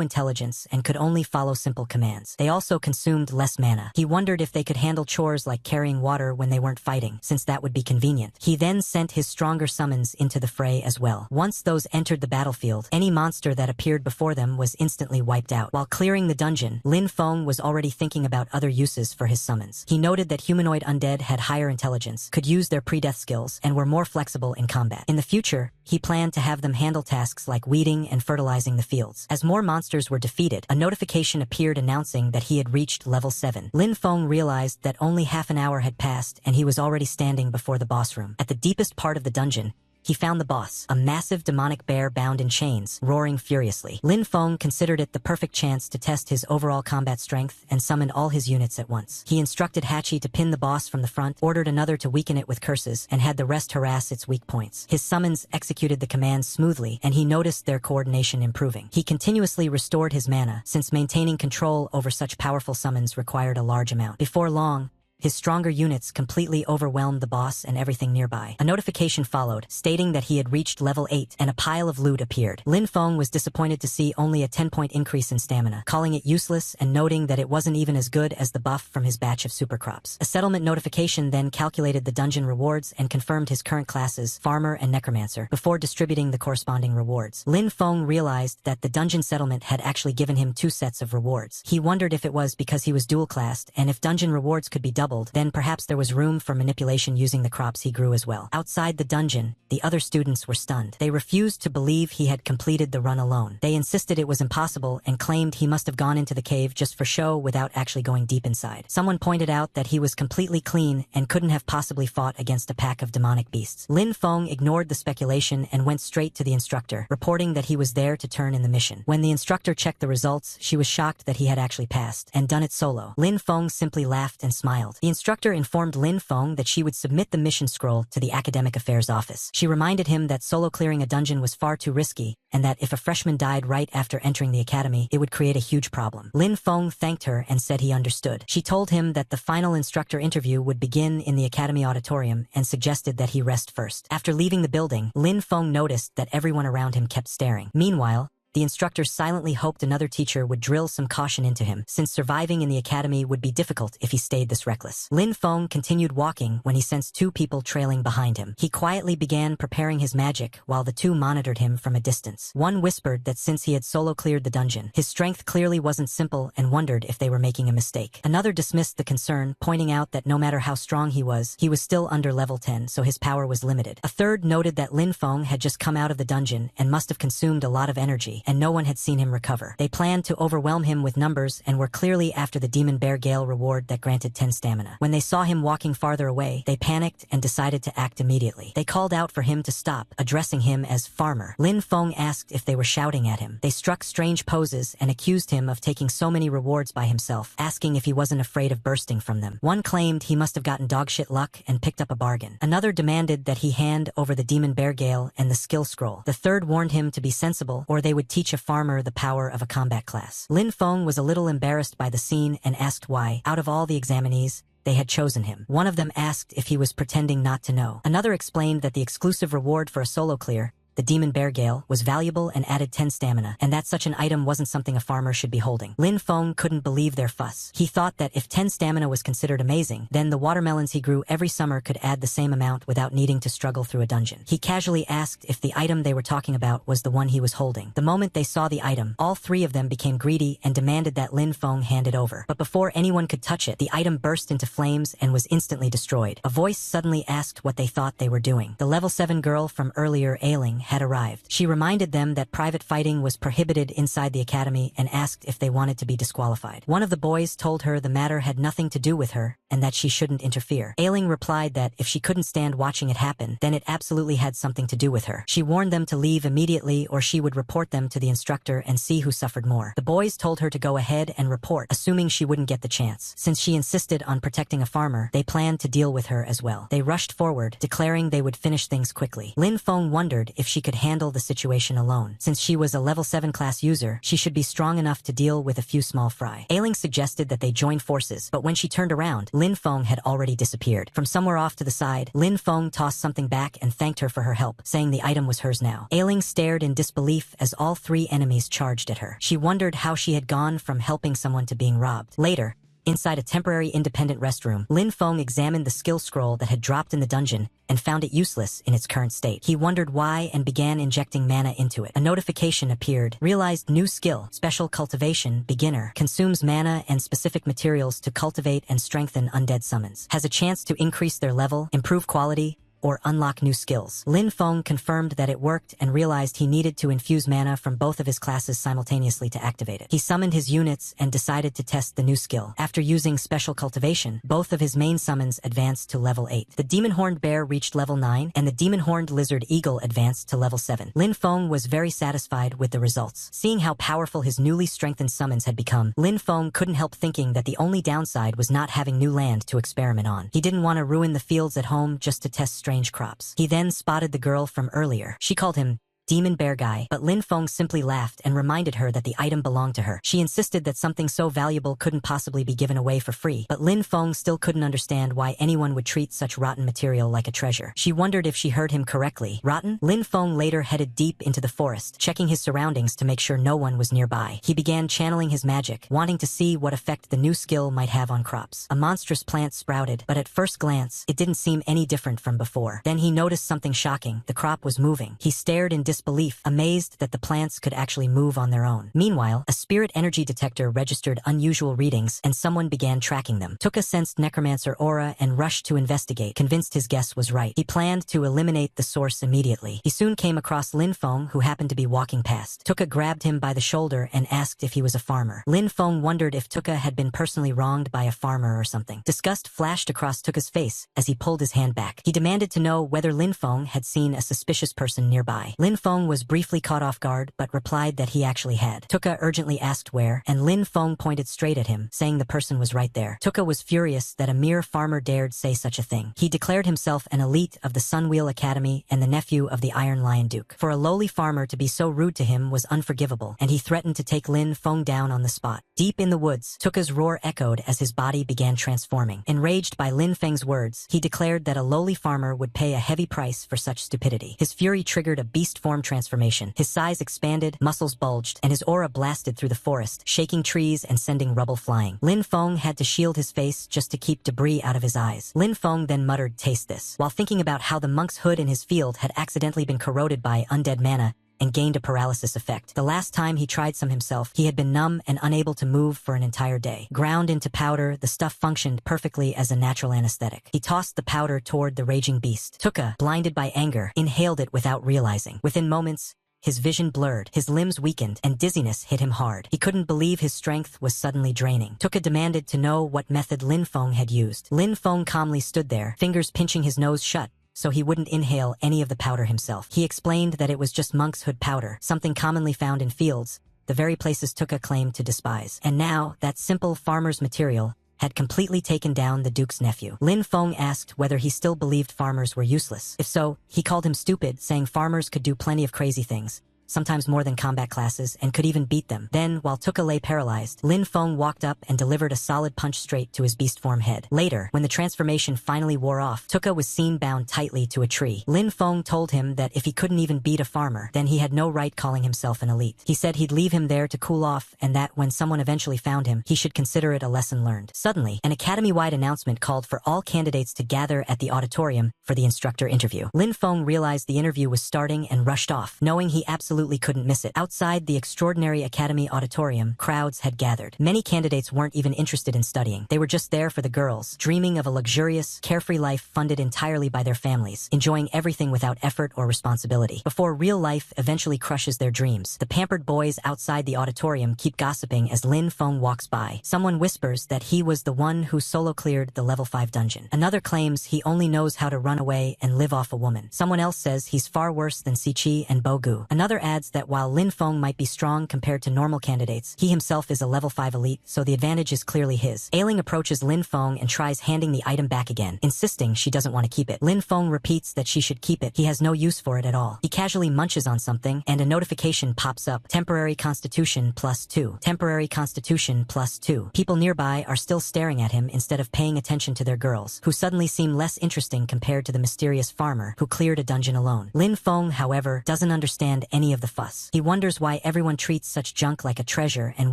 intelligence and could only follow simple commands. They also consumed less mana. He wondered if they could handle chores like carrying water when they weren't fighting, since that would be convenient. He then sent his stronger summons into the fray as well. Once those entered the battlefield, any monster that appeared before them was instantly wiped out. While clearing the dungeon, Lin Feng was already thinking about other uses for his summons. He noted that humanoid undead had higher intelligence, could use their pre-death skills, and were more flexible in combat. In the future, he planned to have them handle tasks like weeding and fertilizing the fields. As more monsters were defeated, a notification appeared announcing that he had reached level 7. Lin Feng realized that only half an hour had passed and he was already standing before the boss room. At the deepest part of the dungeon, he found the boss, a massive demonic bear bound in chains, roaring furiously. Lin Feng considered it the perfect chance to test his overall combat strength and summoned all his units at once. He instructed Hachi to pin the boss from the front, ordered another to weaken it with curses, and had the rest harass its weak points. His summons executed the commands smoothly, and he noticed their coordination improving. He continuously restored his mana, since maintaining control over such powerful summons required a large amount. Before long, his stronger units completely overwhelmed the boss and everything nearby. A notification followed, stating that he had reached level 8, and a pile of loot appeared. Lin Feng was disappointed to see only a 10-point increase in stamina, calling it useless and noting that it wasn't even as good as the buff from his batch of supercrops. A settlement notification then calculated the dungeon rewards and confirmed his current classes, Farmer and Necromancer, before distributing the corresponding rewards. Lin Feng realized that the dungeon settlement had actually given him 2 sets of rewards. He wondered if it was because he was dual-classed, and if dungeon rewards could be doubled, then perhaps there was room for manipulation using the crops he grew as well. Outside the dungeon, the other students were stunned. They refused to believe he had completed the run alone. They insisted it was impossible and claimed he must have gone into the cave just for show without actually going deep inside. Someone pointed out that he was completely clean and couldn't have possibly fought against a pack of demonic beasts. Lin Feng ignored the speculation and went straight to the instructor, reporting that he was there to turn in the mission. When the instructor checked the results, she was shocked that he had actually passed and done it solo. Lin Feng simply laughed and smiled. The instructor informed Lin Feng that she would submit the mission scroll to the Academic Affairs Office. She reminded him that solo clearing a dungeon was far too risky, and that if a freshman died right after entering the academy, it would create a huge problem. Lin Feng thanked her and said he understood. She told him that the final instructor interview would begin in the academy auditorium and suggested that he rest first. After leaving the building, Lin Feng noticed that everyone around him kept staring. Meanwhile, the instructor silently hoped another teacher would drill some caution into him, since surviving in the academy would be difficult if he stayed this reckless. Lin Feng continued walking when he sensed 2 people trailing behind him. He quietly began preparing his magic while the 2 monitored him from a distance. One whispered that since he had solo cleared the dungeon, his strength clearly wasn't simple and wondered if they were making a mistake. Another dismissed the concern, pointing out that no matter how strong he was still under level 10, so his power was limited. A third noted that Lin Feng had just come out of the dungeon and must have consumed a lot of energy, and no one had seen him recover. They planned to overwhelm him with numbers and were clearly after the Demon Bear Gale reward that granted 10 stamina. When they saw him walking farther away, they panicked and decided to act immediately. They called out for him to stop, addressing him as Farmer. Lin Feng asked if they were shouting at him. They struck strange poses and accused him of taking so many rewards by himself, asking if he wasn't afraid of bursting from them. One claimed he must have gotten dogshit luck and picked up a bargain. Another demanded that he hand over the Demon Bear Gale and the skill scroll. The third warned him to be sensible, or they would teach a farmer the power of a combat class. Lin Feng was a little embarrassed by the scene and asked why, out of all the examinees, they had chosen him. One of them asked if he was pretending not to know. Another explained that the exclusive reward for a solo clear the demon bear gale, was valuable and added 10 stamina, and that such an item wasn't something a farmer should be holding. Lin Feng couldn't believe their fuss. He thought that if 10 stamina was considered amazing, then the watermelons he grew every summer could add the same amount without needing to struggle through a dungeon. He casually asked if the item they were talking about was the one he was holding. The moment they saw the item, all three of them became greedy and demanded that Lin Feng hand it over. But before anyone could touch it, the item burst into flames and was instantly destroyed. A voice suddenly asked what they thought they were doing. The level 7 girl from earlier, Ailing, had arrived. She reminded them that private fighting was prohibited inside the academy and asked if they wanted to be disqualified. One of the boys told her the matter had nothing to do with her and that she shouldn't interfere. Ailing replied that if she couldn't stand watching it happen, then it absolutely had something to do with her. She warned them to leave immediately or she would report them to the instructor and see who suffered more. The boys told her to go ahead and report, assuming she wouldn't get the chance. Since she insisted on protecting a farmer, they planned to deal with her as well. They rushed forward, declaring they would finish things quickly. Lin Feng wondered if she could handle the situation alone. Since she was a level 7 class user, she should be strong enough to deal with a few small fry. Ailing suggested that they join forces, but when she turned around, Lin Feng had already disappeared. From somewhere off to the side, Lin Feng tossed something back and thanked her for her help, saying the item was hers now. Ailing stared in disbelief as all three enemies charged at her. She wondered how she had gone from helping someone to being robbed. Later, inside a temporary independent restroom, Lin Feng examined the skill scroll that had dropped in the dungeon and found it useless in its current state. He wondered why and began injecting mana into it. A notification appeared. Realized new skill, Special Cultivation, Beginner. Consumes mana and specific materials to cultivate and strengthen undead summons. Has a chance to increase their level, improve quality, or unlock new skills. Lin Feng confirmed that it worked and realized he needed to infuse mana from both of his classes simultaneously to activate it. He summoned his units and decided to test the new skill. After using Special Cultivation, both of his main summons advanced to level 8. The Demon-Horned Bear reached level 9, and the Demon-Horned Lizard Eagle advanced to level 7. Lin Feng was very satisfied with the results. Seeing how powerful his newly strengthened summons had become, Lin Feng couldn't help thinking that the only downside was not having new land to experiment on. He didn't want to ruin the fields at home just to test strange crops. He then spotted the girl from earlier. She called him Demon Bear Guy, but Lin Feng simply laughed and reminded her that the item belonged to her. She insisted that something so valuable couldn't possibly be given away for free, but Lin Feng still couldn't understand why anyone would treat such rotten material like a treasure. She wondered if she heard him correctly. Rotten? Lin Feng later headed deep into the forest, checking his surroundings to make sure no one was nearby. He began channeling his magic, wanting to see what effect the new skill might have on crops. A monstrous plant sprouted, but at first glance, it didn't seem any different from before. Then he noticed something shocking. The crop was moving. He stared in disbelief, amazed that the plants could actually move on their own. Meanwhile, a spirit energy detector registered unusual readings, and someone began tracking them. Tuka sensed necromancer aura and rushed to investigate, convinced his guess was right. He planned to eliminate the source immediately. He soon came across Lin Feng, who happened to be walking past. Tuka grabbed him by the shoulder and asked if he was a farmer. Lin Feng wondered if Tuka had been personally wronged by a farmer or something. Disgust flashed across Tuka's face as he pulled his hand back. He demanded to know whether Lin Feng had seen a suspicious person nearby. Lin Feng was briefly caught off guard, but replied that he actually had. Tuka urgently asked where, and Lin Feng pointed straight at him, saying the person was right there. Tuka was furious that a mere farmer dared say such a thing. He declared himself an elite of the Sunwheel Academy and the nephew of the Iron Lion Duke. For a lowly farmer to be so rude to him was unforgivable, and he threatened to take Lin Feng down on the spot. Deep in the woods, Tuka's roar echoed as his body began transforming. Enraged by Lin Feng's words, he declared that a lowly farmer would pay a heavy price for such stupidity. His fury triggered a beast form transformation. His size expanded, muscles bulged, and his aura blasted through the forest, shaking trees and sending rubble flying. Lin Feng had to shield his face just to keep debris out of his eyes. Lin Feng then muttered, "Taste this," while thinking about how the monk's hood in his field had accidentally been corroded by undead mana and gained a paralysis effect. The last time he tried some himself, he had been numb and unable to move for an entire day. Ground into powder, the stuff functioned perfectly as a natural anesthetic. He tossed the powder toward the raging beast. Tuka, blinded by anger, inhaled it without realizing. Within moments, his vision blurred, his limbs weakened, and dizziness hit him hard. He couldn't believe his strength was suddenly draining. Tuka demanded to know what method Lin Feng had used. Lin Feng calmly stood there, fingers pinching his nose shut, so he wouldn't inhale any of the powder himself. He explained that it was just monk's hood powder, something commonly found in fields, the very places Tuka claimed to despise. And now, that simple farmer's material had completely taken down the Duke's nephew. Lin Feng asked whether he still believed farmers were useless. If so, he called him stupid, saying farmers could do plenty of crazy things, sometimes more than combat classes, and could even beat them. Then, while Tuka lay paralyzed, Lin Feng walked up and delivered a solid punch straight to his beast form head. Later, when the transformation finally wore off, Tuka was seen bound tightly to a tree. Lin Feng told him that if he couldn't even beat a farmer, then he had no right calling himself an elite. He said he'd leave him there to cool off, and that when someone eventually found him, he should consider it a lesson learned. Suddenly, an academy-wide announcement called for all candidates to gather at the auditorium for the instructor interview. Lin Feng realized the interview was starting and rushed off, knowing he absolutely couldn't miss it. Outside the extraordinary academy auditorium, crowds had gathered. Many candidates weren't even interested in studying. They were just there for the girls, dreaming of a luxurious, carefree life funded entirely by their families, enjoying everything without effort or responsibility. Before real life eventually crushes their dreams, the pampered boys outside the auditorium keep gossiping as Lin Feng walks by. Someone whispers that he was the one who solo cleared the level 5 dungeon. Another claims he only knows how to run away and live off a woman. Someone else says he's far worse than Siqi and Bogu. Another adds that while Lin Feng might be strong compared to normal candidates, he himself is a level 5 elite, so the advantage is clearly his. Ailing approaches Lin Feng and tries handing the item back again, insisting she doesn't want to keep it. Lin Feng repeats that she should keep it. He has no use for it at all. He casually munches on something, and a notification pops up. Temporary Constitution +2. Temporary Constitution +2. People nearby are still staring at him instead of paying attention to their girls, who suddenly seem less interesting compared to the mysterious farmer who cleared a dungeon alone. Lin Feng, however, doesn't understand any of the fuss. He wonders why everyone treats such junk like a treasure and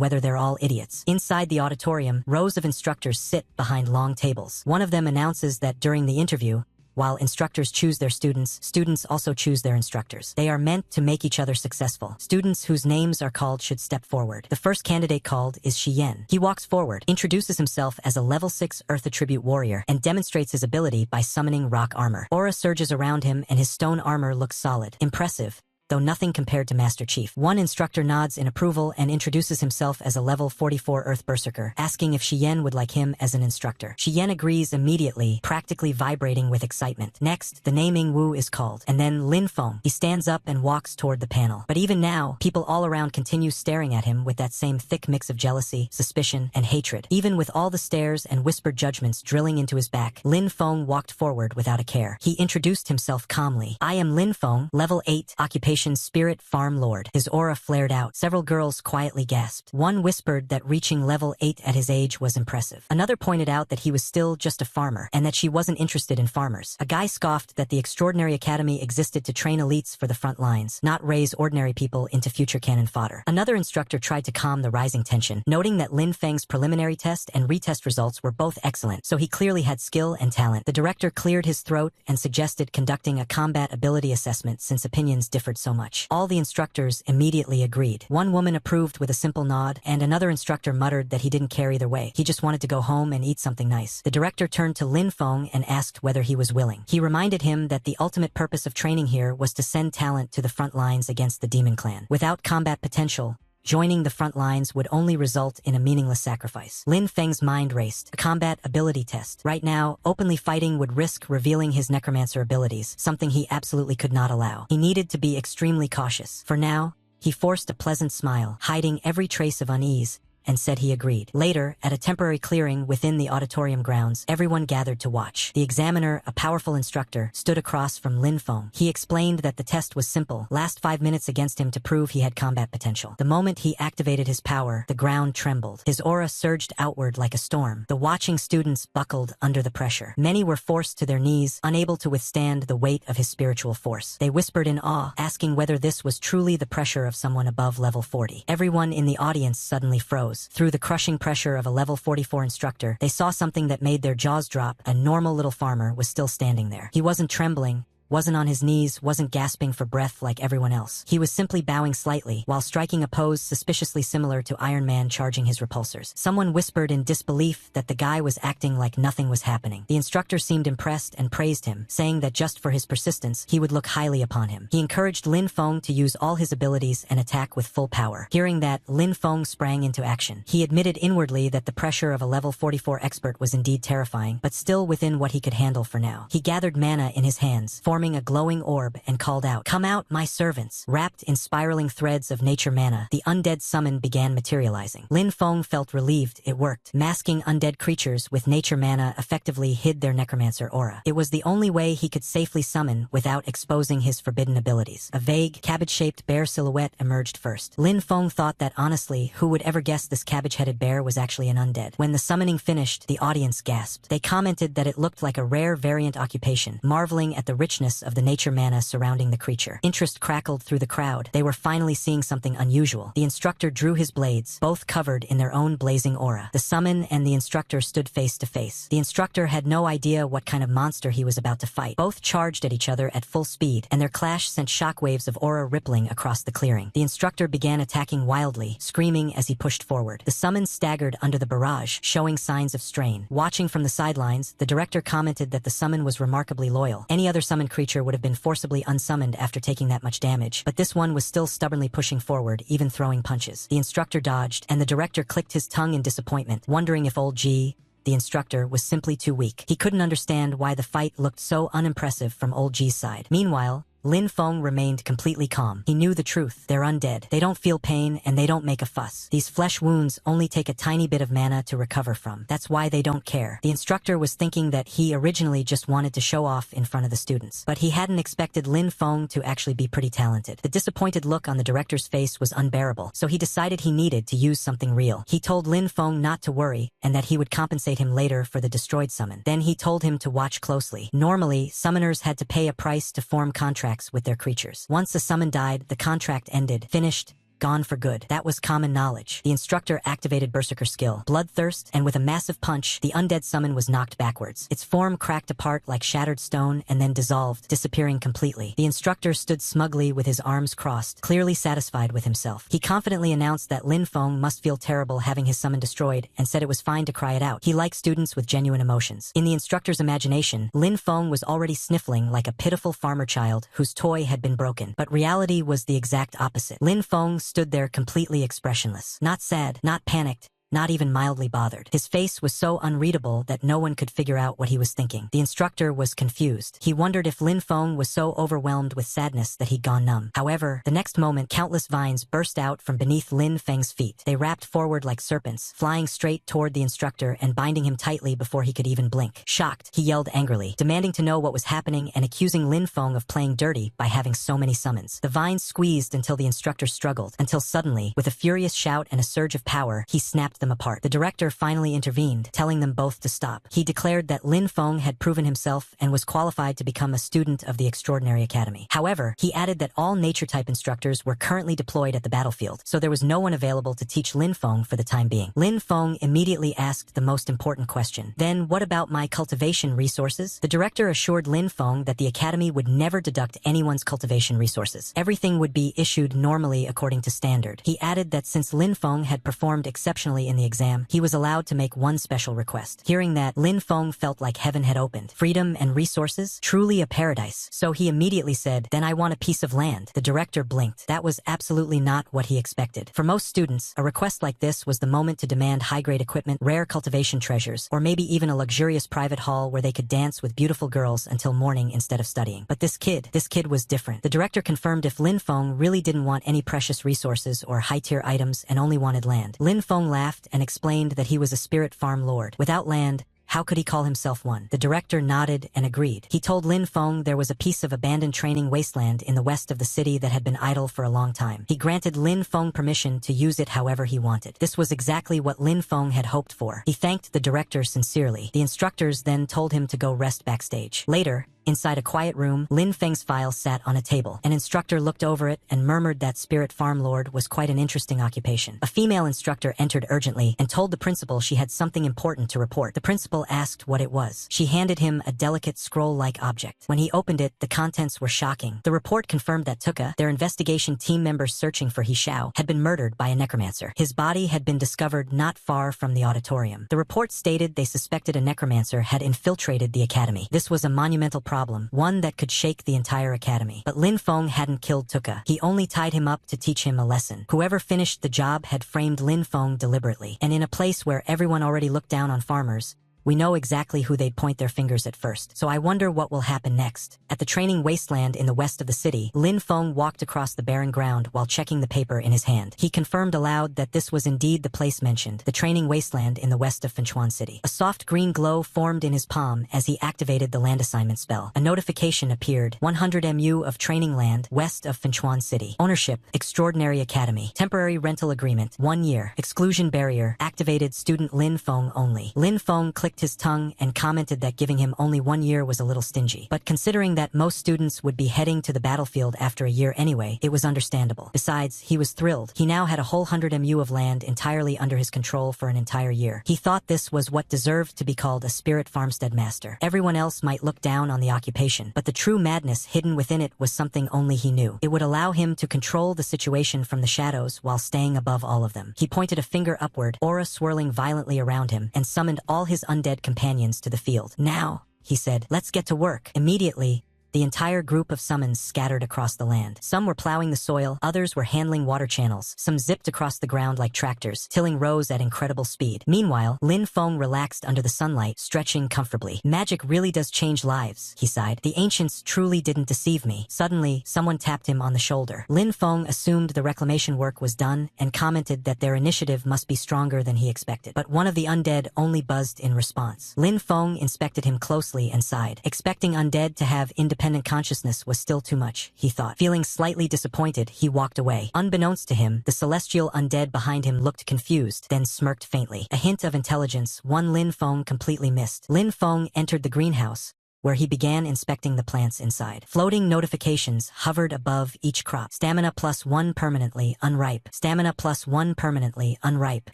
whether they're all idiots. Inside the auditorium, rows of instructors sit behind long tables. One of them announces that during the interview, while instructors choose their students, students also choose their instructors. They are meant to make each other successful. Students whose names are called should step forward. The first candidate called is Xiyan. He walks forward, introduces himself as a level 6 Earth Attribute warrior, and demonstrates his ability by summoning rock armor. Aura surges around him and his stone armor looks solid. Impressive, though nothing compared to Master Chief. One instructor nods in approval and introduces himself as a level 44 Earth Berserker, asking if Xiyan would like him as an instructor. Xiyan agrees immediately, practically vibrating with excitement. Next, the naming Wu is called, and then Lin Feng. He stands up and walks toward the panel. But even now, people all around continue staring at him with that same thick mix of jealousy, suspicion, and hatred. Even with all the stares and whispered judgments drilling into his back, Lin Feng walked forward without a care. He introduced himself calmly. I am Lin Feng, level 8, occupation Spirit Farm Lord. His aura flared out. Several girls quietly gasped. One whispered that reaching level 8 at his age was impressive. Another pointed out that he was still just a farmer, and that she wasn't interested in farmers. A guy scoffed that the Extraordinary Academy existed to train elites for the front lines, not raise ordinary people into future cannon fodder. Another instructor tried to calm the rising tension, noting that Lin Feng's preliminary test and retest results were both excellent, so he clearly had skill and talent. The director cleared his throat and suggested conducting a combat ability assessment since opinions differed so much. All the instructors immediately agreed. One woman approved with a simple nod, and another instructor muttered that he didn't care either way. He just wanted to go home and eat something nice. The director turned to Lin Feng and asked whether he was willing. He reminded him that the ultimate purpose of training here was to send talent to the front lines against the Demon Clan. Without combat potential, joining the front lines would only result in a meaningless sacrifice. Lin Feng's mind raced. A combat ability test. Right now, openly fighting would risk revealing his necromancer abilities, something he absolutely could not allow. He needed to be extremely cautious. For now, he forced a pleasant smile, hiding every trace of unease, and said he agreed. Later, at a temporary clearing within the auditorium grounds, everyone gathered to watch. The examiner, a powerful instructor, stood across from Lin Feng. He explained that the test was simple. Last 5 minutes against him to prove he had combat potential. The moment he activated his power, the ground trembled. His aura surged outward like a storm. The watching students buckled under the pressure. Many were forced to their knees, unable to withstand the weight of his spiritual force. They whispered in awe, asking whether this was truly the pressure of someone above level 40. Everyone in the audience suddenly froze. Through the crushing pressure of a level 44 instructor, they saw something that made their jaws drop. A normal little farmer was still standing there. He wasn't trembling, wasn't on his knees, wasn't gasping for breath like everyone else. He was simply bowing slightly, while striking a pose suspiciously similar to Iron Man charging his repulsors. Someone whispered in disbelief that the guy was acting like nothing was happening. The instructor seemed impressed and praised him, saying that just for his persistence, he would look highly upon him. He encouraged Lin Feng to use all his abilities and attack with full power. Hearing that, Lin Feng sprang into action. He admitted inwardly that the pressure of a level 44 expert was indeed terrifying, but still within what he could handle for now. He gathered mana in his hands, forming forming a glowing orb and called out, "Come out, my servants!" Wrapped in spiraling threads of nature mana, the undead summon began materializing. Lin Feng felt relieved it worked. Masking undead creatures with nature mana effectively hid their necromancer aura. It was the only way he could safely summon without exposing his forbidden abilities. A vague, cabbage-shaped bear silhouette emerged first. Lin Feng thought that honestly, who would ever guess this cabbage-headed bear was actually an undead? When the summoning finished, the audience gasped. They commented that it looked like a rare variant occupation, marveling at the richness of the nature mana surrounding the creature. Interest crackled through the crowd. They were finally seeing something unusual. The instructor drew his blades, both covered in their own blazing aura. The summon and the instructor stood face to face. The instructor had no idea what kind of monster he was about to fight. Both charged at each other at full speed, and their clash sent shockwaves of aura rippling across the clearing. The instructor began attacking wildly, screaming as he pushed forward. The summon staggered under the barrage, showing signs of strain. Watching from the sidelines, the director commented that the summon was remarkably loyal. Any other summoned creature would have been forcibly unsummoned after taking that much damage, but this one was still stubbornly pushing forward, even throwing punches. The instructor dodged, and the director clicked his tongue in disappointment, wondering if old G, the instructor, was simply too weak. He couldn't understand why the fight looked so unimpressive from old G's side. Meanwhile, Lin Feng remained completely calm. He knew the truth. They're undead. They don't feel pain, and they don't make a fuss. These flesh wounds only take a tiny bit of mana to recover from. That's why they don't care. The instructor was thinking that he originally just wanted to show off in front of the students, but he hadn't expected Lin Feng to actually be pretty talented. The disappointed look on the director's face was unbearable, so he decided he needed to use something real. He told Lin Feng not to worry, and that he would compensate him later for the destroyed summon. Then he told him to watch closely. Normally, summoners had to pay a price to form contracts with their creatures. Once a summon died, the contract ended, finished, gone for good. That was common knowledge. The instructor activated Berserker skill, Bloodthirst, and with a massive punch, the undead summon was knocked backwards. Its form cracked apart like shattered stone and then dissolved, disappearing completely. The instructor stood smugly with his arms crossed, clearly satisfied with himself. He confidently announced that Lin Feng must feel terrible having his summon destroyed and said it was fine to cry it out. He liked students with genuine emotions. In the instructor's imagination, Lin Feng was already sniffling like a pitiful farmer child whose toy had been broken. But reality was the exact opposite. Lin Feng stood there completely expressionless. Not sad, not panicked, not even mildly bothered. His face was so unreadable that no one could figure out what he was thinking. The instructor was confused. He wondered if Lin Feng was so overwhelmed with sadness that he'd gone numb. However, the next moment, countless vines burst out from beneath Lin Feng's feet. They wrapped forward like serpents, flying straight toward the instructor and binding him tightly before he could even blink. Shocked, he yelled angrily, demanding to know what was happening and accusing Lin Feng of playing dirty by having so many summons. The vines squeezed until the instructor struggled, until suddenly, with a furious shout and a surge of power, he snapped them apart. The director finally intervened, telling them both to stop. He declared that Lin Feng had proven himself and was qualified to become a student of the Extraordinary Academy. However, he added that all nature-type instructors were currently deployed at the battlefield, so there was no one available to teach Lin Feng for the time being. Lin Feng immediately asked the most important question. Then what about my cultivation resources? The director assured Lin Feng that the academy would never deduct anyone's cultivation resources. Everything would be issued normally according to standard. He added that since Lin Feng had performed exceptionally in the exam, he was allowed to make one special request. Hearing that, Lin Feng felt like heaven had opened. Freedom and resources? Truly a paradise. So he immediately said, "Then I want a piece of land." The director blinked. That was absolutely not what he expected. For most students, a request like this was the moment to demand high-grade equipment, rare cultivation treasures, or maybe even a luxurious private hall where they could dance with beautiful girls until morning instead of studying. But this kid was different. The director confirmed if Lin Feng really didn't want any precious resources or high-tier items and only wanted land. Lin Feng laughed and explained that he was a spirit farm lord. Without land, how could he call himself one? The director nodded and agreed. He told Lin Feng there was a piece of abandoned training wasteland in the west of the city that had been idle for a long time. He granted Lin Feng permission to use it however he wanted. This was exactly what Lin Feng had hoped for. He thanked the director sincerely. The instructors then told him to go rest backstage. Later, inside a quiet room, Lin Feng's file sat on a table. An instructor looked over it and murmured that spirit farm lord was quite an interesting occupation. A female instructor entered urgently and told the principal she had something important to report. The principal asked what it was. She handed him a delicate scroll-like object. When he opened it, the contents were shocking. The report confirmed that Tuka, their investigation team member searching for He Xiao, had been murdered by a necromancer. His body had been discovered not far from the auditorium. The report stated they suspected a necromancer had infiltrated the academy. This was a monumental problem, one that could shake the entire academy. But Lin Feng hadn't killed Tuka. He only tied him up to teach him a lesson. Whoever finished the job had framed Lin Feng deliberately, and in a place where everyone already looked down on farmers, We know exactly who they'd point their fingers at first, so I wonder what will happen next. At the training wasteland in the west of the city, Lin Feng walked across the barren ground while checking the paper in his hand. He confirmed aloud that this was indeed the place mentioned, the training wasteland in the west of Fenchuan City. A soft green glow formed in his palm as he activated the land assignment spell. A notification appeared: 100 MU of training land west of Fenchuan City. Ownership: Extraordinary Academy. Temporary rental agreement: 1 year. Exclusion barrier activated. Student Lin Feng only. Lin Feng clicked his tongue and commented that giving him only 1 year was a little stingy. But considering that most students would be heading to the battlefield after a year anyway, it was understandable. Besides, he was thrilled. He now had a whole 100 MU of land entirely under his control for an entire year. He thought this was what deserved to be called a spirit farmstead master. Everyone else might look down on the occupation, but the true madness hidden within it was something only he knew. It would allow him to control the situation from the shadows while staying above all of them. He pointed a finger upward, aura swirling violently around him, and summoned all his undead companions to the field. Now, he said, let's get to work. Immediately, the entire group of summons scattered across the land. Some were plowing the soil, others were handling water channels, some zipped across the ground like tractors, tilling rows at incredible speed. Meanwhile, Lin Feng relaxed under the sunlight, stretching comfortably. Magic really does change lives, he sighed. The ancients truly didn't deceive me. Suddenly, someone tapped him on the shoulder. Lin Feng assumed the reclamation work was done and commented that their initiative must be stronger than he expected. But one of the undead only buzzed in response. Lin Feng inspected him closely and sighed. Expecting undead to have independent consciousness was still too much, he thought. Feeling slightly disappointed, he walked away. Unbeknownst to him, the celestial undead behind him looked confused, then smirked faintly. A hint of intelligence, one Lin Feng completely missed. Lin Feng entered the greenhouse, where he began inspecting the plants inside. Floating notifications hovered above each crop. Stamina +1 permanently unripe. Stamina +1 permanently unripe.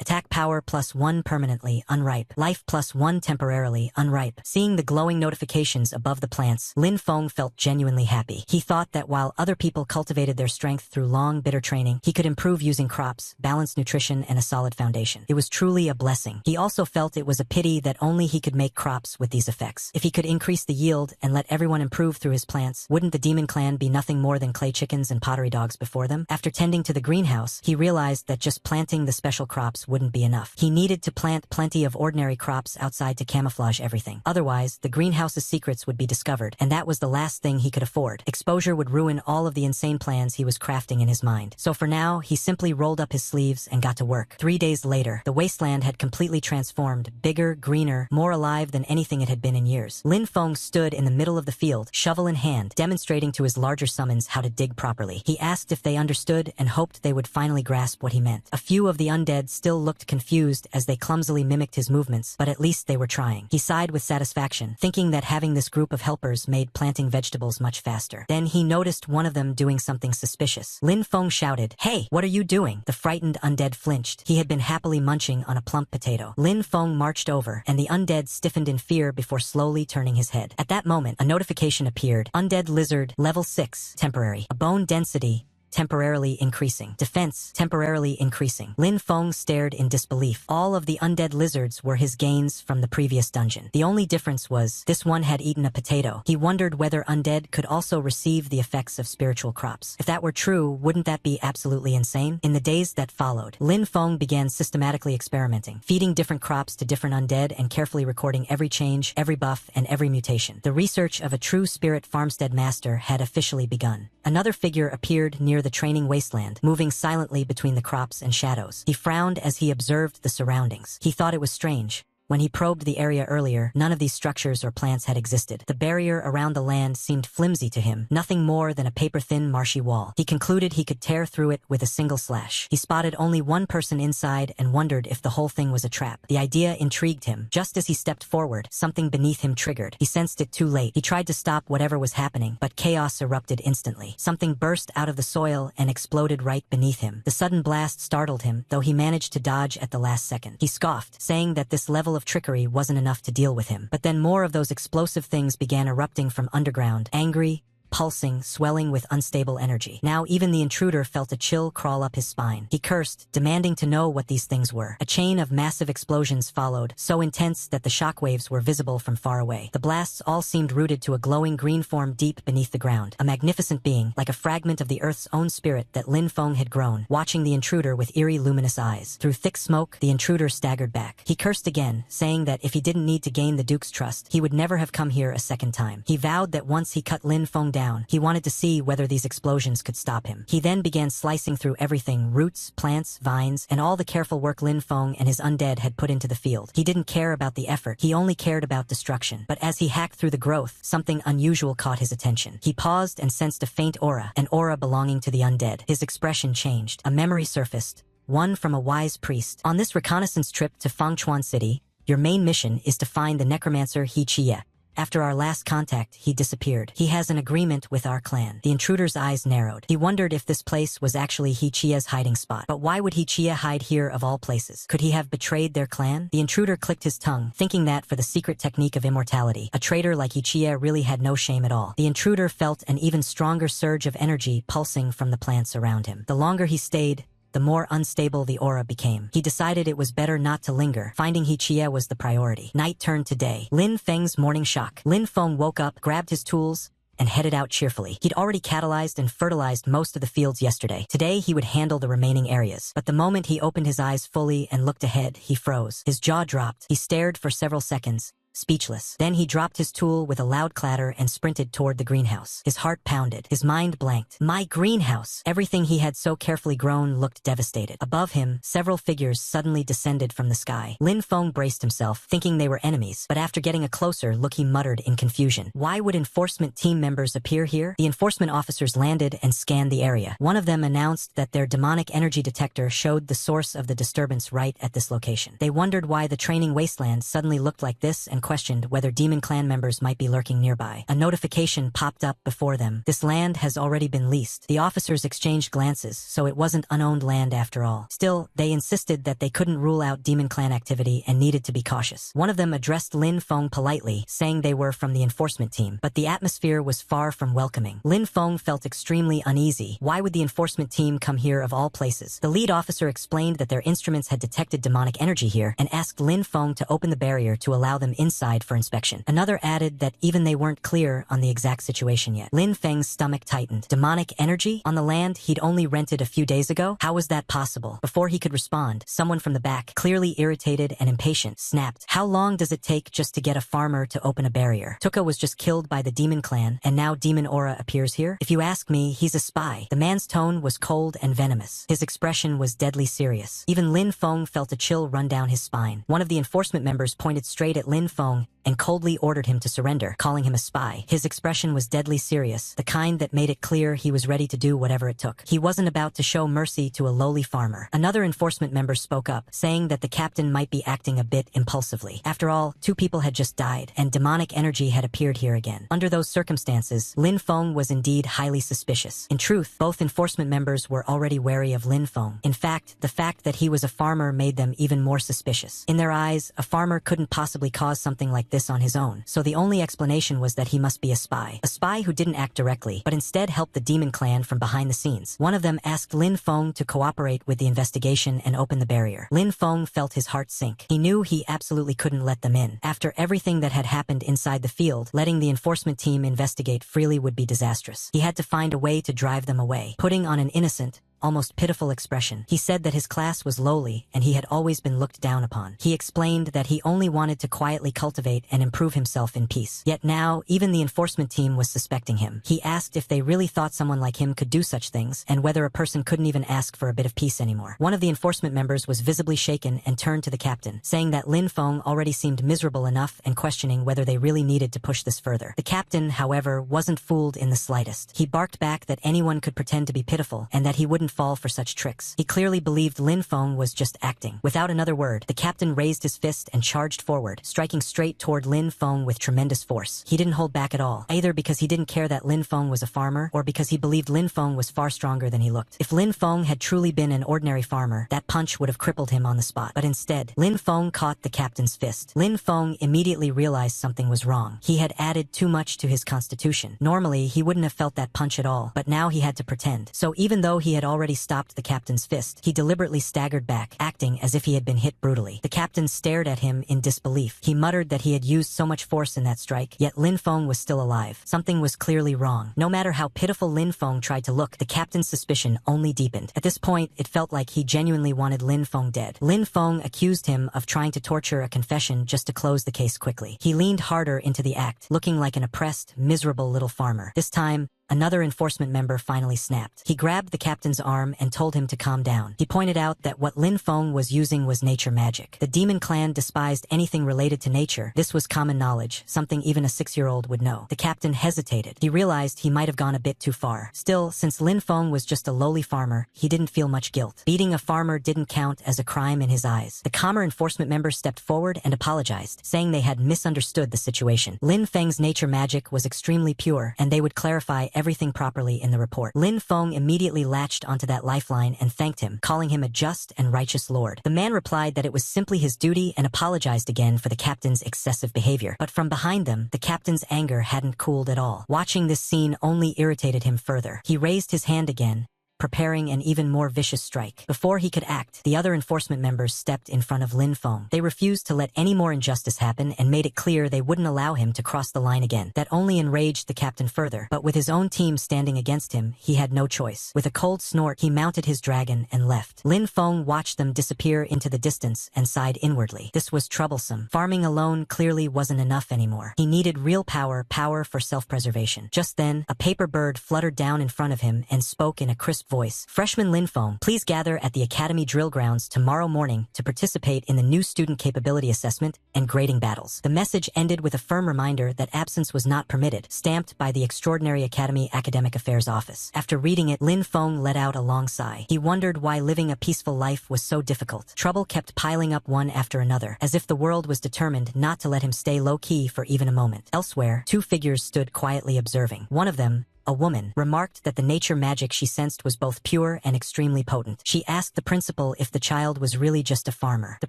Attack power +1 permanently unripe. Life +1 temporarily unripe. Seeing the glowing notifications above the plants, Lin Feng felt genuinely happy. He thought that while other people cultivated their strength through long, bitter training, he could improve using crops, balanced nutrition, and a solid foundation. It was truly a blessing. He also felt it was a pity that only he could make crops with these effects. If he could increase the yield and let everyone improve through his plants, wouldn't the demon clan be nothing more than clay chickens and pottery dogs before them? After tending to the greenhouse, he realized that just planting the special crops wouldn't be enough. He needed to plant plenty of ordinary crops outside to camouflage everything. Otherwise, the greenhouse's secrets would be discovered, and that was the last thing he could afford. Exposure would ruin all of the insane plans he was crafting in his mind. So for now, he simply rolled up his sleeves and got to work. 3 days later, the wasteland had completely transformed, bigger, greener, more alive than anything it had been in years. Lin Feng stood in the middle of the field, shovel in hand, demonstrating to his larger summons how to dig properly. He asked if they understood and hoped they would finally grasp what he meant. A few of the undead still looked confused as they clumsily mimicked his movements, but at least they were trying. He sighed with satisfaction, thinking that having this group of helpers made planting vegetables much faster. Then he noticed one of them doing something suspicious. Lin Feng shouted, "Hey, what are you doing?" The frightened undead flinched. He had been happily munching on a plump potato. Lin Feng marched over, and the undead stiffened in fear before slowly turning his head. At that moment, a notification appeared. Undead lizard, level 6, temporary. A bone density, temporarily increasing. Defense, temporarily increasing. Lin Feng stared in disbelief. All of the undead lizards were his gains from the previous dungeon. The only difference was, this one had eaten a potato. He wondered whether undead could also receive the effects of spiritual crops. If that were true, wouldn't that be absolutely insane? In the days that followed, Lin Feng began systematically experimenting, feeding different crops to different undead and carefully recording every change, every buff, and every mutation. The research of a true spirit farmstead master had officially begun. Another figure appeared near the training wasteland, moving silently between the crops and shadows. He frowned as he observed the surroundings. He thought it was strange. When he probed the area earlier, none of these structures or plants had existed. The barrier around the land seemed flimsy to him, nothing more than a paper-thin, marshy wall. He concluded he could tear through it with a single slash. He spotted only one person inside and wondered if the whole thing was a trap. The idea intrigued him. Just as he stepped forward, something beneath him triggered. He sensed it too late. He tried to stop whatever was happening, but chaos erupted instantly. Something burst out of the soil and exploded right beneath him. The sudden blast startled him, though he managed to dodge at the last second. He scoffed, saying that this level of trickery wasn't enough to deal with him. But then more of those explosive things began erupting from underground, angry, pulsing, swelling with unstable energy. Now even the intruder felt a chill crawl up his spine. He cursed, demanding to know what these things were. A chain of massive explosions followed, so intense that the shockwaves were visible from far away. The blasts all seemed rooted to a glowing green form deep beneath the ground, a magnificent being, like a fragment of the Earth's own spirit that Lin Feng had grown, watching the intruder with eerie luminous eyes. Through thick smoke, the intruder staggered back. He cursed again, saying that if he didn't need to gain the Duke's trust, he would never have come here a second time. He vowed that once he cut Lin Feng down, he wanted to see whether these explosions could stop him. He then began slicing through everything, roots, plants, vines, and all the careful work Lin Feng and his undead had put into the field. He didn't care about the effort, he only cared about destruction. But as he hacked through the growth, something unusual caught his attention. He paused and sensed a faint aura, an aura belonging to the undead. His expression changed. A memory surfaced, one from a wise priest. On this reconnaissance trip to Fangchuan City, your main mission is to find the necromancer He Chie. After our last contact, he disappeared. He has an agreement with our clan. The intruder's eyes narrowed. He wondered if this place was actually He Chie's hiding spot. But why would He Chie hide here of all places? Could he have betrayed their clan? The intruder clicked his tongue, thinking that for the secret technique of immortality, a traitor like He Chie really had no shame at all. The intruder felt an even stronger surge of energy pulsing from the plants around him. The longer he stayed, the more unstable the aura became. He decided it was better not to linger. Finding He Chie was the priority. Night turned to day. Lin Feng's morning shock. Lin Feng woke up, grabbed his tools, and headed out cheerfully. He'd already catalyzed and fertilized most of the fields yesterday. Today, he would handle the remaining areas. But the moment he opened his eyes fully and looked ahead, he froze. His jaw dropped. He stared for several seconds, speechless. Then he dropped his tool with a loud clatter and sprinted toward the greenhouse. His heart pounded. His mind blanked. My greenhouse! Everything he had so carefully grown looked devastated. Above him, several figures suddenly descended from the sky. Lin Feng braced himself, thinking they were enemies, but after getting a closer look he muttered in confusion. Why would enforcement team members appear here? The enforcement officers landed and scanned the area. One of them announced that their demonic energy detector showed the source of the disturbance right at this location. They wondered why the training wasteland suddenly looked like this and questioned whether demon clan members might be lurking nearby. A notification popped up before them. This land has already been leased. The officers exchanged glances, so it wasn't unowned land after all. Still, they insisted that they couldn't rule out demon clan activity and needed to be cautious. One of them addressed Lin Feng politely, saying they were from the enforcement team, but the atmosphere was far from welcoming. Lin Feng felt extremely uneasy. Why would the enforcement team come here of all places? The lead officer explained that their instruments had detected demonic energy here and asked Lin Feng to open the barrier to allow them inside for inspection. Another added that even they weren't clear on the exact situation yet. Lin Feng's stomach tightened. Demonic energy? On the land he'd only rented a few days ago? How was that possible? Before he could respond, someone from the back, clearly irritated and impatient, snapped. How long does it take just to get a farmer to open a barrier? Tuka was just killed by the demon clan, and now demon aura appears here? If you ask me, he's a spy. The man's tone was cold and venomous. His expression was deadly serious. Even Lin Feng felt a chill run down his spine. One of the enforcement members pointed straight at Lin Feng and coldly ordered him to surrender, calling him a spy. His expression was deadly serious, the kind that made it clear he was ready to do whatever it took. He wasn't about to show mercy to a lowly farmer. Another enforcement member spoke up, saying that the captain might be acting a bit impulsively. After all, 2 people had just died, and demonic energy had appeared here again. Under those circumstances, Lin Feng was indeed highly suspicious. In truth, both enforcement members were already wary of Lin Feng. In fact, the fact that he was a farmer made them even more suspicious. In their eyes, a farmer couldn't possibly cause something like this on his own, so the only explanation was that he must be a spy. A spy who didn't act directly, but instead helped the demon clan from behind the scenes. One of them asked Lin Feng to cooperate with the investigation and open the barrier. Lin Feng felt his heart sink. He knew he absolutely couldn't let them in. After everything that had happened inside the field, letting the enforcement team investigate freely would be disastrous. He had to find a way to drive them away. Putting on an innocent, almost pitiful expression, he said that his class was lowly and he had always been looked down upon. He explained that he only wanted to quietly cultivate and improve himself in peace. Yet now, even the enforcement team was suspecting him. He asked if they really thought someone like him could do such things, and whether a person couldn't even ask for a bit of peace anymore. One of the enforcement members was visibly shaken and turned to the captain, saying that Lin Feng already seemed miserable enough and questioning whether they really needed to push this further. The captain, however, wasn't fooled in the slightest. He barked back that anyone could pretend to be pitiful and that he wouldn't wouldn't fall for such tricks. He clearly believed Lin Feng was just acting. Without another word, the captain raised his fist and charged forward, striking straight toward Lin Feng with tremendous force. He didn't hold back at all, either because he didn't care that Lin Feng was a farmer or because he believed Lin Feng was far stronger than he looked. If Lin Feng had truly been an ordinary farmer, that punch would have crippled him on the spot. But instead, Lin Feng caught the captain's fist. Lin Feng immediately realized something was wrong. He had added too much to his constitution. Normally, he wouldn't have felt that punch at all, but now he had to pretend. So even though he had already stopped the captain's fist, he deliberately staggered back, acting as if he had been hit brutally. The captain stared at him in disbelief. He muttered that he had used so much force in that strike, yet Lin Feng was still alive. Something was clearly wrong. No matter how pitiful Lin Feng tried to look, the captain's suspicion only deepened. At this point, it felt like he genuinely wanted Lin Feng dead. Lin Feng accused him of trying to torture a confession just to close the case quickly. He leaned harder into the act, looking like an oppressed, miserable little farmer. This time, another enforcement member finally snapped. He grabbed the captain's arm and told him to calm down. He pointed out that what Lin Feng was using was nature magic. The demon clan despised anything related to nature. This was common knowledge, something even a 6-year-old would know. The captain hesitated. He realized he might have gone a bit too far. Still, since Lin Feng was just a lowly farmer, he didn't feel much guilt. Beating a farmer didn't count as a crime in his eyes. The calmer enforcement member stepped forward and apologized, saying they had misunderstood the situation. Lin Feng's nature magic was extremely pure, and they would clarify everything properly in the report. Lin Feng immediately latched onto that lifeline and thanked him, calling him a just and righteous lord. The man replied that it was simply his duty and apologized again for the captain's excessive behavior. But from behind them, the captain's anger hadn't cooled at all. Watching this scene only irritated him further. He raised his hand again, preparing an even more vicious strike. Before he could act, the other enforcement members stepped in front of Lin Feng. They refused to let any more injustice happen and made it clear they wouldn't allow him to cross the line again. That only enraged the captain further, but with his own team standing against him, he had no choice. With a cold snort, he mounted his dragon and left. Lin Feng watched them disappear into the distance and sighed inwardly. This was troublesome. Farming alone clearly wasn't enough anymore. He needed real power for self-preservation. Just then, a paper bird fluttered down in front of him and spoke in a crisp voice. Freshman Lin Feng, please gather at the Academy drill grounds tomorrow morning to participate in the new student capability assessment and grading battles. The message ended with a firm reminder that absence was not permitted, stamped by the Extraordinary Academy Academic Affairs Office. After reading it, Lin Feng let out a long sigh. He wondered why living a peaceful life was so difficult. Trouble kept piling up one after another, as if the world was determined not to let him stay low-key for even a moment. Elsewhere, two figures stood quietly observing. One of them, a woman, remarked that the nature magic she sensed was both pure and extremely potent. She asked the principal if the child was really just a farmer. The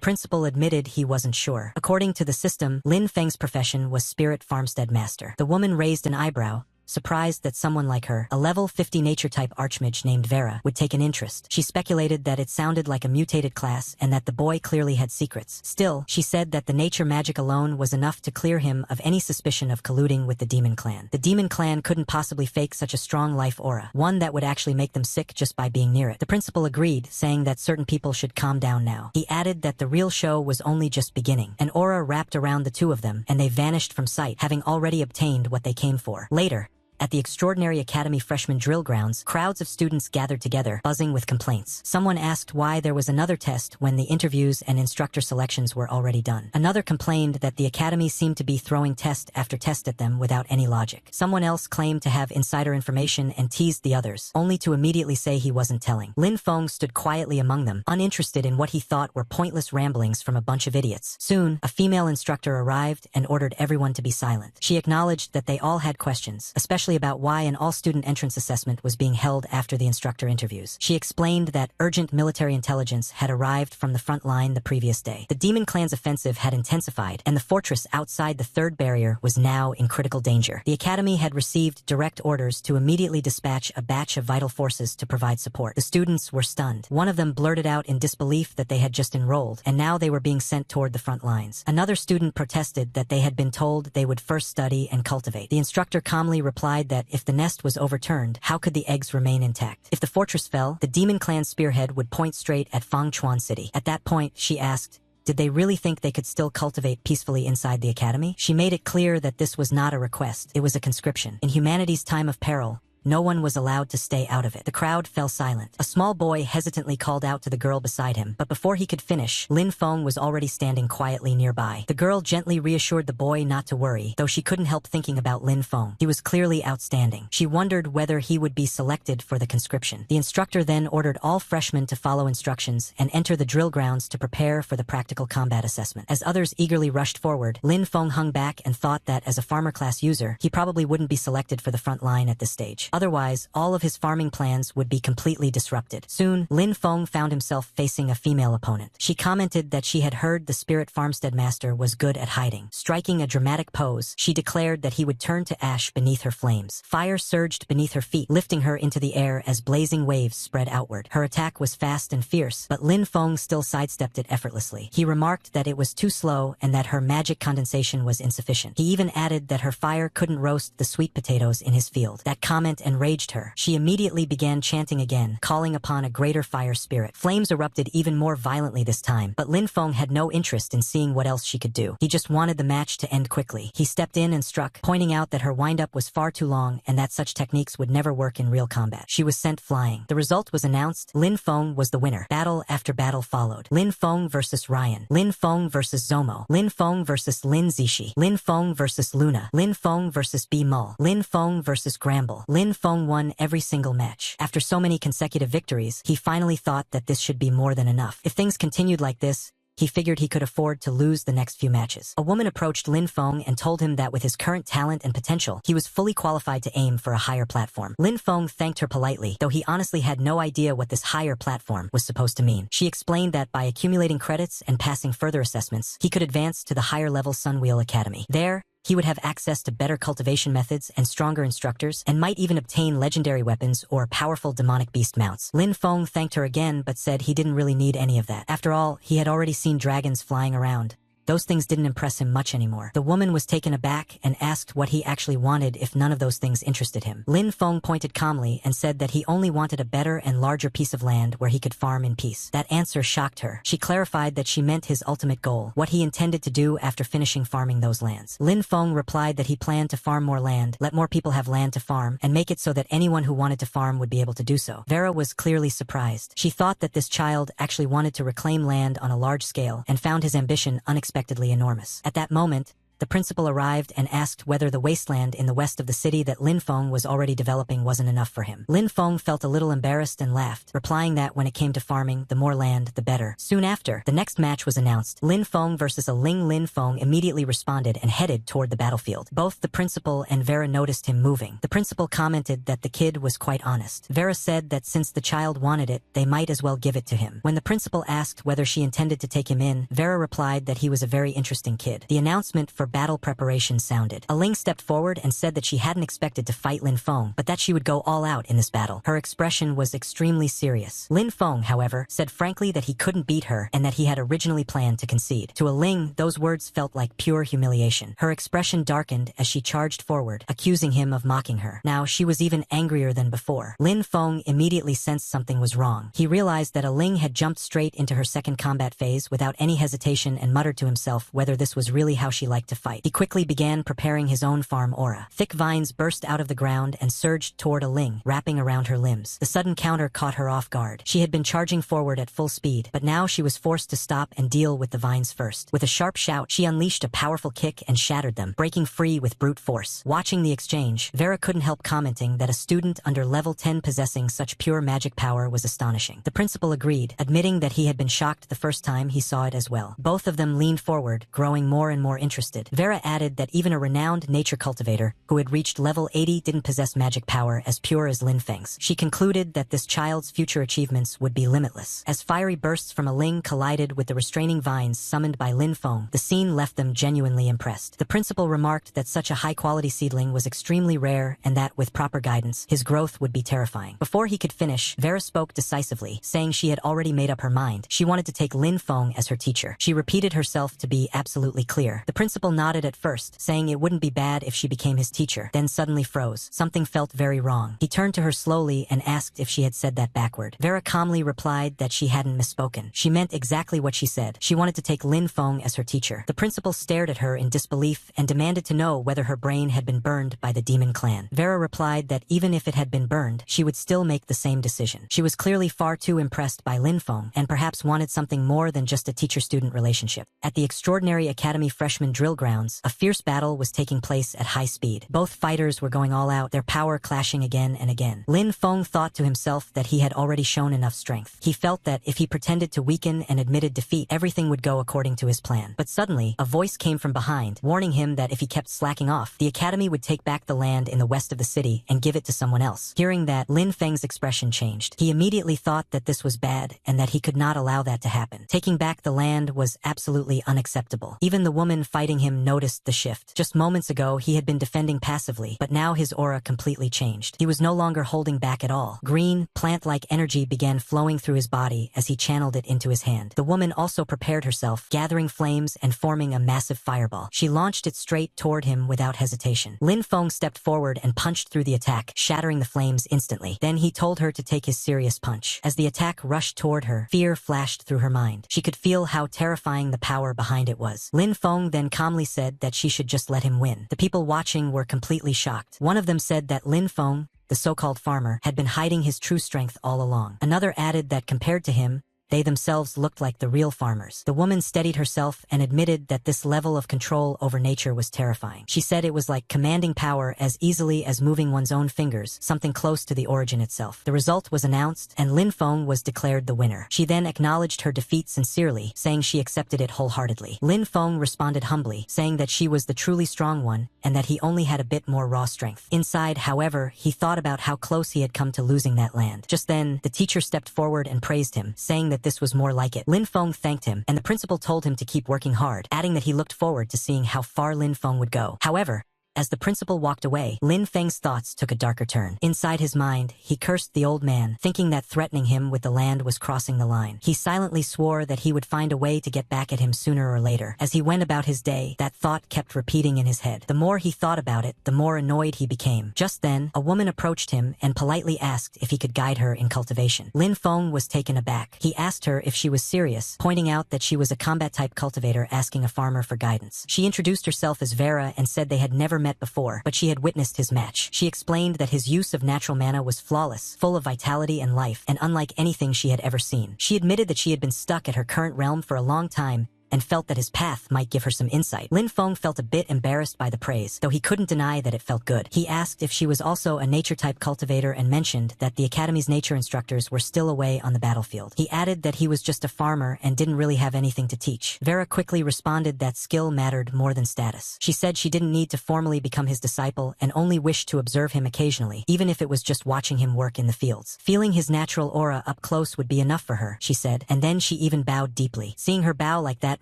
principal admitted he wasn't sure. According to the system, Lin Feng's profession was spirit farmstead master. The woman raised an eyebrow, surprised that someone like her, a level 50 nature-type archmage named Vera, would take an interest. She speculated that it sounded like a mutated class and that the boy clearly had secrets. Still, she said that the nature magic alone was enough to clear him of any suspicion of colluding with the demon clan. The demon clan couldn't possibly fake such a strong life aura, one that would actually make them sick just by being near it. The principal agreed, saying that certain people should calm down now. He added that the real show was only just beginning. An aura wrapped around the two of them, and they vanished from sight, having already obtained what they came for. Later, at the Extraordinary Academy freshman drill grounds, crowds of students gathered together, buzzing with complaints. Someone asked why there was another test when the interviews and instructor selections were already done. Another complained that the academy seemed to be throwing test after test at them without any logic. Someone else claimed to have insider information and teased the others, only to immediately say he wasn't telling. Lin Feng stood quietly among them, uninterested in what he thought were pointless ramblings from a bunch of idiots. Soon, a female instructor arrived and ordered everyone to be silent. She acknowledged that they all had questions, especially about why an all-student entrance assessment was being held after the instructor interviews. She explained that urgent military intelligence had arrived from the front line the previous day. The demon clan's offensive had intensified, and the fortress outside the third barrier was now in critical danger. The academy had received direct orders to immediately dispatch a batch of vital forces to provide support. The students were stunned. One of them blurted out in disbelief that they had just enrolled, and now they were being sent toward the front lines. Another student protested that they had been told they would first study and cultivate. The instructor calmly replied that if the nest was overturned, how could the eggs remain intact? If the fortress fell, the demon clan spearhead would point straight at Fangchuan City. At that point, she asked, did they really think they could still cultivate peacefully inside the academy? She made it clear that this was not a request, it was a conscription. In humanity's time of peril, no one was allowed to stay out of it. The crowd fell silent. A small boy hesitantly called out to the girl beside him, but before he could finish, Lin Feng was already standing quietly nearby. The girl gently reassured the boy not to worry, though she couldn't help thinking about Lin Feng. He was clearly outstanding. She wondered whether he would be selected for the conscription. The instructor then ordered all freshmen to follow instructions and enter the drill grounds to prepare for the practical combat assessment. As others eagerly rushed forward, Lin Feng hung back and thought that as a farmer class user, he probably wouldn't be selected for the front line at this stage. Otherwise, all of his farming plans would be completely disrupted. Soon, Lin Feng found himself facing a female opponent. She commented that she had heard the spirit farmstead master was good at hiding. Striking a dramatic pose, she declared that he would turn to ash beneath her flames. Fire surged beneath her feet, lifting her into the air as blazing waves spread outward. Her attack was fast and fierce, but Lin Feng still sidestepped it effortlessly. He remarked that it was too slow and that her magic condensation was insufficient. He even added that her fire couldn't roast the sweet potatoes in his field. That comment enraged her. She immediately began chanting again, calling upon a greater fire spirit. Flames erupted even more violently this time, but Lin Feng had no interest in seeing what else she could do. He just wanted the match to end quickly. He stepped in and struck, pointing out that her wind-up was far too long and that such techniques would never work in real combat. She was sent flying. The result was announced. Lin Feng was the winner. Battle after battle followed. Lin Feng versus Ryan. Lin Feng versus Zomo. Lin Feng versus Lin Zishi. Lin Feng versus Luna. Lin Feng versus B Mul. Lin Feng versus Gramble. Lin Feng won every single match. After so many consecutive victories, he finally thought that this should be more than enough. If things continued like this, he figured he could afford to lose the next few matches. A woman approached Lin Feng and told him that with his current talent and potential, he was fully qualified to aim for a higher platform. Lin Feng thanked her politely, though he honestly had no idea what this higher platform was supposed to mean. She explained that by accumulating credits and passing further assessments, he could advance to the higher-level Sunwheel Academy. There, he would have access to better cultivation methods and stronger instructors, and might even obtain legendary weapons or powerful demonic beast mounts. Lin Feng thanked her again, but said he didn't really need any of that. After all, he had already seen dragons flying around. Those things didn't impress him much anymore. The woman was taken aback and asked what he actually wanted if none of those things interested him. Lin Feng pointed calmly and said that he only wanted a better and larger piece of land where he could farm in peace. That answer shocked her. She clarified that she meant his ultimate goal, what he intended to do after finishing farming those lands. Lin Feng replied that he planned to farm more land, let more people have land to farm, and make it so that anyone who wanted to farm would be able to do so. Vera was clearly surprised. She thought that this child actually wanted to reclaim land on a large scale and found his ambition unexpectedly enormous. At that moment, the principal arrived and asked whether the wasteland in the west of the city that Lin Feng was already developing wasn't enough for him. Lin Feng felt a little embarrassed and laughed, replying that when it came to farming, the more land, the better. Soon after, the next match was announced. Lin Feng versus a Ling. Lin Feng immediately responded and headed toward the battlefield. Both the principal and Vera noticed him moving. The principal commented that the kid was quite honest. Vera said that since the child wanted it, they might as well give it to him. When the principal asked whether she intended to take him in, Vera replied that he was a very interesting kid. The announcement for battle preparation sounded. A Ling stepped forward and said that she hadn't expected to fight Lin Feng, but that she would go all out in this battle. Her expression was extremely serious. Lin Feng, however, said frankly that he couldn't beat her and that he had originally planned to concede. To a Ling, those words felt like pure humiliation. Her expression darkened as she charged forward, accusing him of mocking her. Now she was even angrier than before. Lin Feng immediately sensed something was wrong. He realized that a Ling had jumped straight into her second combat phase without any hesitation and muttered to himself whether this was really how she liked to fight. He quickly began preparing his own farm aura. Thick vines burst out of the ground and surged toward a Ling, wrapping around her limbs. The sudden counter caught her off guard. She had been charging forward at full speed, but now she was forced to stop and deal with the vines first. With a sharp shout, she unleashed a powerful kick and shattered them, breaking free with brute force. Watching the exchange, Vera couldn't help commenting that a student under level 10 possessing such pure magic power was astonishing. The principal agreed, admitting that he had been shocked the first time he saw it as well. Both of them leaned forward, growing more and more interested. Vera added that even a renowned nature cultivator who had reached level 80 didn't possess magic power as pure as Lin Feng's. She concluded that this child's future achievements would be limitless. As fiery bursts from a Ling collided with the restraining vines summoned by Lin Feng, the scene left them genuinely impressed. The principal remarked that such a high-quality seedling was extremely rare and that, with proper guidance, his growth would be terrifying. Before he could finish, Vera spoke decisively, saying she had already made up her mind. She wanted to take Lin Feng as her teacher. She repeated herself to be absolutely clear. The principal principal nodded at first, saying it wouldn't be bad if she became his teacher, then suddenly froze. Something felt very wrong. He turned to her slowly and asked if she had said that backward. Vera calmly replied that she hadn't misspoken. She meant exactly what she said. She wanted to take Lin Feng as her teacher. The principal stared at her in disbelief and demanded to know whether her brain had been burned by the demon clan. Vera replied that even if it had been burned, she would still make the same decision. She was clearly far too impressed by Lin Feng and perhaps wanted something more than just a teacher-student relationship. At the Extraordinary Academy freshman drill grounds, a fierce battle was taking place at high speed. Both fighters were going all out, their power clashing again and again. Lin Feng thought to himself that he had already shown enough strength. He felt that if he pretended to weaken and admitted defeat, everything would go according to his plan. But suddenly, a voice came from behind, warning him that if he kept slacking off, the academy would take back the land in the west of the city and give it to someone else. Hearing that, Lin Feng's expression changed. He immediately thought that this was bad and that he could not allow that to happen. Taking back the land was absolutely unacceptable. Even the woman fighting him noticed the shift. Just moments ago, he had been defending passively, but now his aura completely changed. He was no longer holding back at all. Green, plant-like energy began flowing through his body as he channeled it into his hand. The woman also prepared herself, gathering flames and forming a massive fireball. She launched it straight toward him without hesitation. Lin Feng stepped forward and punched through the attack, shattering the flames instantly. Then he told her to take his serious punch. As the attack rushed toward her, fear flashed through her mind. She could feel how terrifying the power behind it was. Lin Feng then calmly said that she should just let him win. The people watching were completely shocked. One of them said that Lin Feng, the so-called farmer, had been hiding his true strength all along. Another added that compared to him, they themselves looked like the real farmers. The woman steadied herself and admitted that this level of control over nature was terrifying. She said it was like commanding power as easily as moving one's own fingers, something close to the origin itself. The result was announced, and Lin Feng was declared the winner. She then acknowledged her defeat sincerely, saying she accepted it wholeheartedly. Lin Feng responded humbly, saying that she was the truly strong one, and that he only had a bit more raw strength. Inside, however, he thought about how close he had come to losing that land. Just then, the teacher stepped forward and praised him, saying that this was more like it. Lin Feng thanked him, and the principal told him to keep working hard, adding that he looked forward to seeing how far Lin Feng would go. However, as the principal walked away, Lin Feng's thoughts took a darker turn. Inside his mind, he cursed the old man, thinking that threatening him with the land was crossing the line. He silently swore that he would find a way to get back at him sooner or later. As he went about his day, that thought kept repeating in his head. The more he thought about it, the more annoyed he became. Just then, a woman approached him and politely asked if he could guide her in cultivation. Lin Feng was taken aback. He asked her if she was serious, pointing out that she was a combat-type cultivator asking a farmer for guidance. She introduced herself as Vera and said they had never met before, but she had witnessed his match. She explained that his use of natural mana was flawless, full of vitality and life, and unlike anything she had ever seen. She admitted that she had been stuck at her current realm for a long time, and felt that his path might give her some insight. Lin Feng felt a bit embarrassed by the praise, though he couldn't deny that it felt good. He asked if she was also a nature-type cultivator and mentioned that the Academy's nature instructors were still away on the battlefield. He added that he was just a farmer and didn't really have anything to teach. Vera quickly responded that skill mattered more than status. She said she didn't need to formally become his disciple and only wished to observe him occasionally, even if it was just watching him work in the fields. Feeling his natural aura up close would be enough for her, she said, and then she even bowed deeply. Seeing her bow like that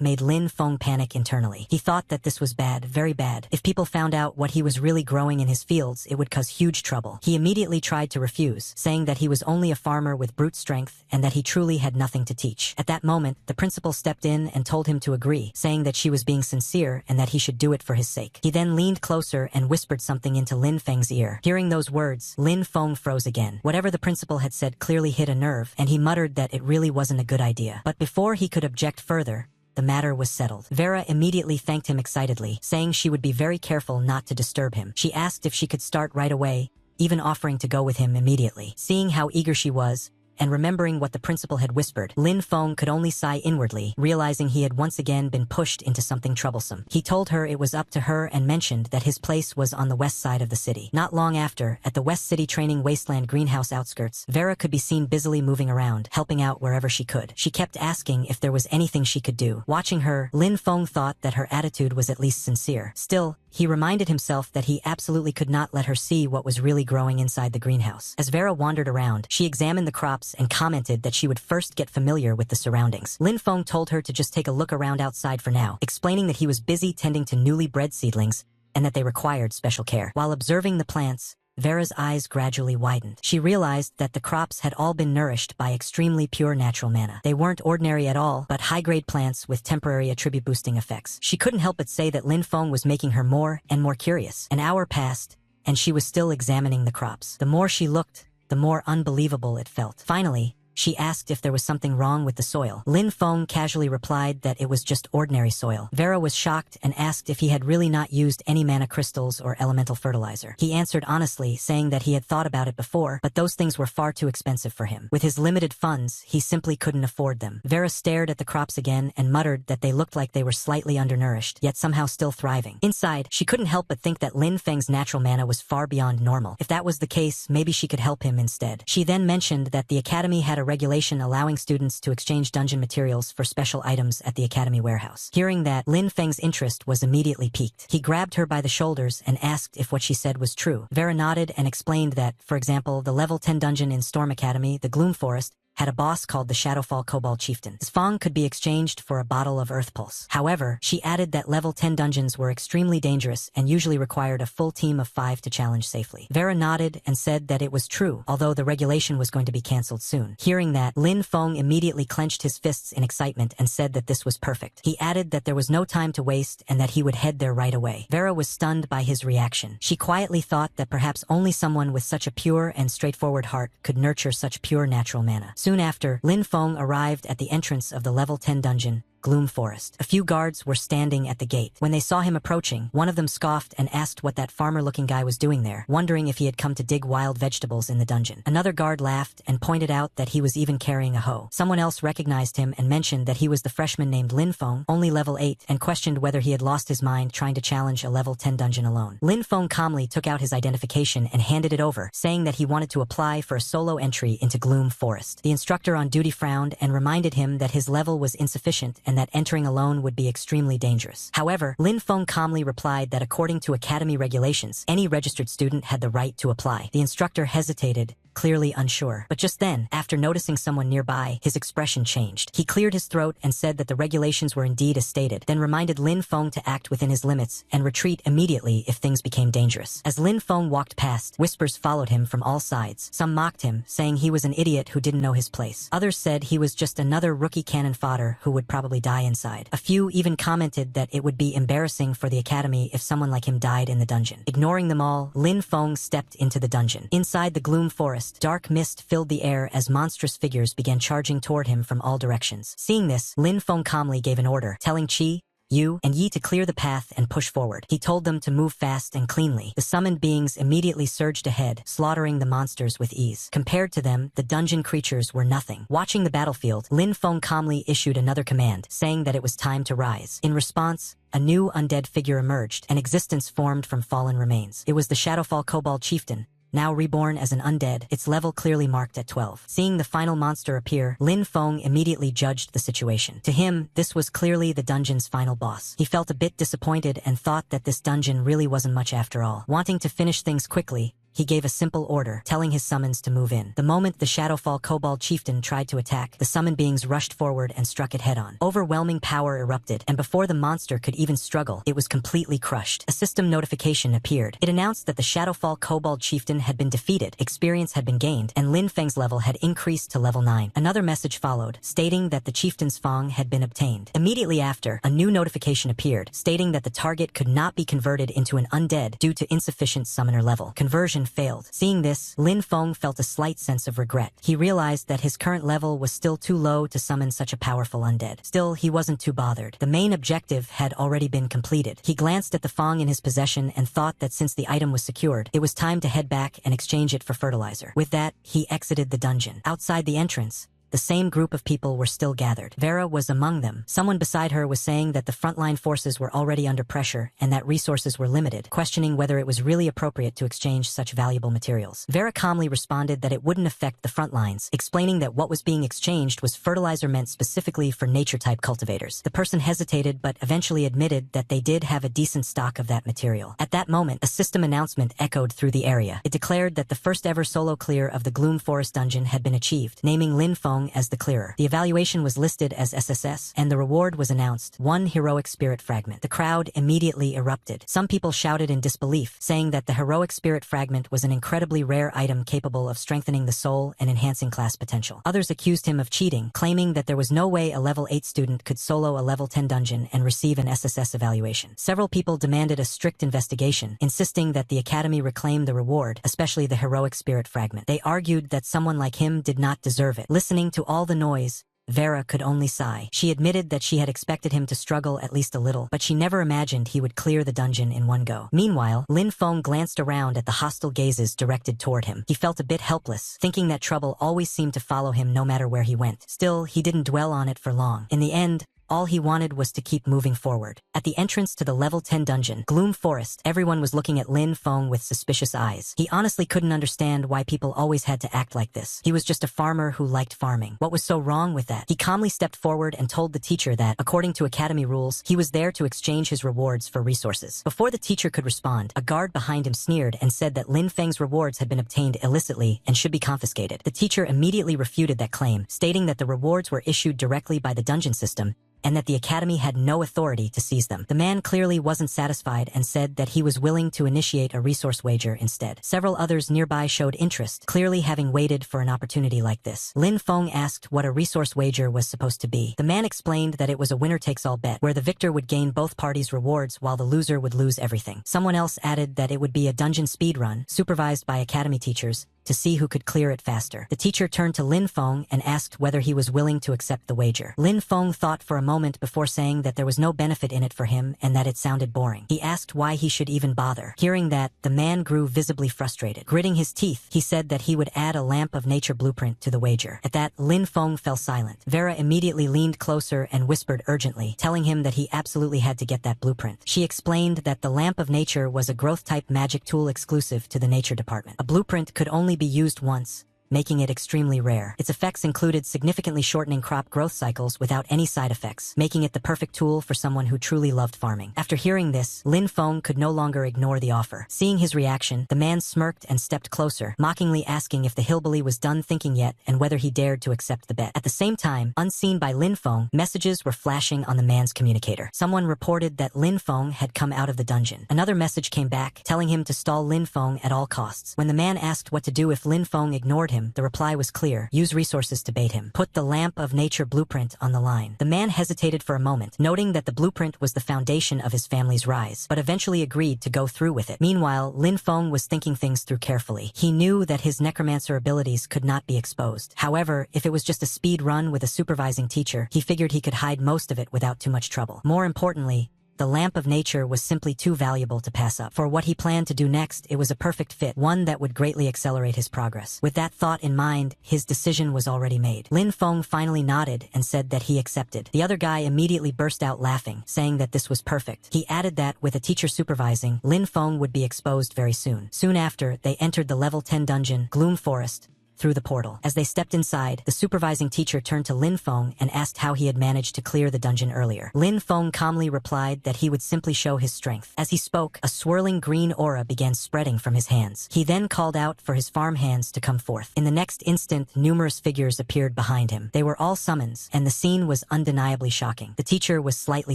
made Lin Feng panic internally. He thought that this was bad, very bad. If people found out what he was really growing in his fields, it would cause huge trouble. He immediately tried to refuse, saying that he was only a farmer with brute strength and that he truly had nothing to teach. At that moment, the principal stepped in and told him to agree, saying that she was being sincere and that he should do it for his sake. He then leaned closer and whispered something into Lin Feng's ear. Hearing those words, Lin Feng froze again. Whatever the principal had said clearly hit a nerve, and he muttered that it really wasn't a good idea. But before he could object further, the matter was settled. Vera immediately thanked him excitedly, saying she would be very careful not to disturb him. She asked if she could start right away, even offering to go with him immediately. Seeing how eager she was, and remembering what the principal had whispered, Lin Feng could only sigh inwardly, realizing he had once again been pushed into something troublesome. He told her it was up to her and mentioned that his place was on the west side of the city. Not long after, at the West City Training Wasteland greenhouse outskirts, Vera could be seen busily moving around, helping out wherever she could. She kept asking if there was anything she could do. Watching her, Lin Feng thought that her attitude was at least sincere. Still, he reminded himself that he absolutely could not let her see what was really growing inside the greenhouse. As Vera wandered around, she examined the crops and commented that she would first get familiar with the surroundings. Lin Feng told her to just take a look around outside for now, explaining that he was busy tending to newly bred seedlings and that they required special care. While observing the plants, Vera's eyes gradually widened. She realized that the crops had all been nourished by extremely pure natural mana. They weren't ordinary at all, but high-grade plants with temporary attribute-boosting effects. She couldn't help but say that Lin Feng was making her more and more curious. An hour passed, and she was still examining the crops. The more she looked, the more unbelievable it felt. Finally, she asked if there was something wrong with the soil. Lin Feng casually replied that it was just ordinary soil. Vera was shocked and asked if he had really not used any mana crystals or elemental fertilizer. He answered honestly, saying that he had thought about it before, but those things were far too expensive for him. With his limited funds, he simply couldn't afford them. Vera stared at the crops again and muttered that they looked like they were slightly undernourished, yet somehow still thriving. Inside, she couldn't help but think that Lin Feng's natural mana was far beyond normal. If that was the case, maybe she could help him instead. She then mentioned that the academy had a regulation allowing students to exchange dungeon materials for special items at the academy warehouse. Hearing that, Lin Feng's interest was immediately piqued. He grabbed her by the shoulders and asked if what she said was true. Vera nodded and explained that, for example, the level 10 dungeon in Storm Academy, the Gloom Forest, had a boss called the Shadowfall Kobold Chieftain. His Fong could be exchanged for a bottle of Earth Pulse. However, she added that level 10 dungeons were extremely dangerous and usually required a full team of 5 to challenge safely. Vera nodded and said that it was true, although the regulation was going to be cancelled soon. Hearing that, Lin Feng immediately clenched his fists in excitement and said that this was perfect. He added that there was no time to waste and that he would head there right away. Vera was stunned by his reaction. She quietly thought that perhaps only someone with such a pure and straightforward heart could nurture such pure natural mana. Soon after, Lin Feng arrived at the entrance of the level 10 dungeon, Gloom Forest. A few guards were standing at the gate. When they saw him approaching, one of them scoffed and asked what that farmer-looking guy was doing there, wondering if he had come to dig wild vegetables in the dungeon. Another guard laughed and pointed out that he was even carrying a hoe. Someone else recognized him and mentioned that he was the freshman named Lin Feng, only level 8, and questioned whether he had lost his mind trying to challenge a level 10 dungeon alone. Lin Feng calmly took out his identification and handed it over, saying that he wanted to apply for a solo entry into Gloom Forest. The instructor on duty frowned and reminded him that his level was insufficient and that entering alone would be extremely dangerous. However, Lin Feng calmly replied that according to academy regulations, any registered student had the right to apply. The instructor hesitated, clearly unsure. But just then, after noticing someone nearby, his expression changed. He cleared his throat and said that the regulations were indeed as stated, then reminded Lin Feng to act within his limits and retreat immediately if things became dangerous. As Lin Feng walked past, whispers followed him from all sides. Some mocked him, saying he was an idiot who didn't know his place. Others said he was just another rookie cannon fodder who would probably die inside. A few even commented that it would be embarrassing for the academy if someone like him died in the dungeon. Ignoring them all, Lin Feng stepped into the dungeon. Inside the Gloom Forest, dark mist filled the air as monstrous figures began charging toward him from all directions. Seeing this, Lin Feng calmly gave an order, telling Qi, Yu, and Yi to clear the path and push forward. He told them to move fast and cleanly. The summoned beings immediately surged ahead, slaughtering the monsters with ease. Compared to them, the dungeon creatures were nothing. Watching the battlefield, Lin Feng calmly issued another command, saying that it was time to rise. In response, a new undead figure emerged, an existence formed from fallen remains. It was the Shadowfall Kobold Chieftain, now reborn as an undead, its level clearly marked at 12. Seeing the final monster appear, Lin Feng immediately judged the situation. To him, this was clearly the dungeon's final boss. He felt a bit disappointed and thought that this dungeon really wasn't much after all. Wanting to finish things quickly, he gave a simple order, telling his summons to move in. The moment the Shadowfall Kobold Chieftain tried to attack, the summoned beings rushed forward and struck it head-on. Overwhelming power erupted, and before the monster could even struggle, it was completely crushed. A system notification appeared. It announced that the Shadowfall Kobold Chieftain had been defeated, experience had been gained, and Lin Feng's level had increased to level 9. Another message followed, stating that the Chieftain's Fong had been obtained. Immediately after, a new notification appeared, stating that the target could not be converted into an undead due to insufficient summoner level. Conversion failed. Seeing this, Lin Feng felt a slight sense of regret. He realized that his current level was still too low to summon such a powerful undead. Still, he wasn't too bothered. The main objective had already been completed. He glanced at the Fong in his possession and thought that since the item was secured, it was time to head back and exchange it for fertilizer. With that, he exited the dungeon. Outside the entrance, the same group of people were still gathered. Vera was among them. Someone beside her was saying that the frontline forces were already under pressure and that resources were limited, questioning whether it was really appropriate to exchange such valuable materials. Vera calmly responded that it wouldn't affect the front lines, explaining that what was being exchanged was fertilizer meant specifically for nature-type cultivators. The person hesitated but eventually admitted that they did have a decent stock of that material. At that moment, a system announcement echoed through the area. It declared that the first ever solo clear of the Gloom Forest dungeon had been achieved, naming Lin Feng Feng as the clearer. The evaluation was listed as SSS, and the reward was announced, 1 heroic spirit fragment. The crowd immediately erupted. Some people shouted in disbelief, saying that the heroic spirit fragment was an incredibly rare item capable of strengthening the soul and enhancing class potential. Others accused him of cheating, claiming that there was no way a level 8 student could solo a level 10 dungeon and receive an SSS evaluation. Several people demanded a strict investigation, insisting that the Academy reclaim the reward, especially the heroic spirit fragment. They argued that someone like him did not deserve it. Listening to all the noise, Vera could only sigh. She admitted that she had expected him to struggle at least a little, but she never imagined he would clear the dungeon in one go. Meanwhile, Lin Feng glanced around at the hostile gazes directed toward him. He felt a bit helpless, thinking that trouble always seemed to follow him no matter where he went. Still, he didn't dwell on it for long. In the end, all he wanted was to keep moving forward. At the entrance to the level 10 dungeon, Gloom Forest, everyone was looking at Lin Feng with suspicious eyes. He honestly couldn't understand why people always had to act like this. He was just a farmer who liked farming. What was so wrong with that? He calmly stepped forward and told the teacher that, according to Academy rules, he was there to exchange his rewards for resources. Before the teacher could respond, a guard behind him sneered and said that Lin Feng's rewards had been obtained illicitly and should be confiscated. The teacher immediately refuted that claim, stating that the rewards were issued directly by the dungeon system and that the Academy had no authority to seize them. The man clearly wasn't satisfied and said that he was willing to initiate a resource wager instead. Several others nearby showed interest, clearly having waited for an opportunity like this. Lin Feng asked what a resource wager was supposed to be. The man explained that it was a winner-takes-all bet, where the victor would gain both parties' rewards while the loser would lose everything. Someone else added that it would be a dungeon speedrun, supervised by Academy teachers, to see who could clear it faster. The teacher turned to Lin Feng and asked whether he was willing to accept the wager. Lin Feng thought for a moment before saying that there was no benefit in it for him and that it sounded boring. He asked why he should even bother. Hearing that, the man grew visibly frustrated. Gritting his teeth, he said that he would add a lamp of nature blueprint to the wager. At that, Lin Feng fell silent. Vera immediately leaned closer and whispered urgently, telling him that he absolutely had to get that blueprint. She explained that the lamp of nature was a growth-type magic tool exclusive to the nature department. A blueprint could only be used once, making it extremely rare. Its effects included significantly shortening crop growth cycles without any side effects, making it the perfect tool for someone who truly loved farming. After hearing this, Lin Feng could no longer ignore the offer. Seeing his reaction, the man smirked and stepped closer, mockingly asking if the hillbilly was done thinking yet and whether he dared to accept the bet. At the same time, unseen by Lin Feng, messages were flashing on the man's communicator. Someone reported that Lin Feng had come out of the dungeon. Another message came back, telling him to stall Lin Feng at all costs. When the man asked what to do if Lin Feng ignored him, the reply was clear: use resources to bait him. Put the lamp of nature blueprint on the line. The man hesitated for a moment, noting that the blueprint was the foundation of his family's rise, but eventually agreed to go through with it. Meanwhile, Lin Feng was thinking things through carefully. He knew that his necromancer abilities could not be exposed. However, if it was just a speed run with a supervising teacher, he figured he could hide most of it without too much trouble. More importantly, the lamp of nature was simply too valuable to pass up. For what he planned to do next, it was a perfect fit, one that would greatly accelerate his progress. With that thought in mind, his decision was already made. Lin Feng finally nodded and said that he accepted. The other guy immediately burst out laughing, saying that this was perfect. He added that, with a teacher supervising, Lin Feng would be exposed very soon. Soon after, they entered the level 10 dungeon, Gloom Forest, through the portal. As they stepped inside, the supervising teacher turned to Lin Feng and asked how he had managed to clear the dungeon earlier. Lin Feng calmly replied that he would simply show his strength. As he spoke, a swirling green aura began spreading from his hands. He then called out for his farm hands to come forth. In the next instant, numerous figures appeared behind him. They were all summons, and the scene was undeniably shocking. The teacher was slightly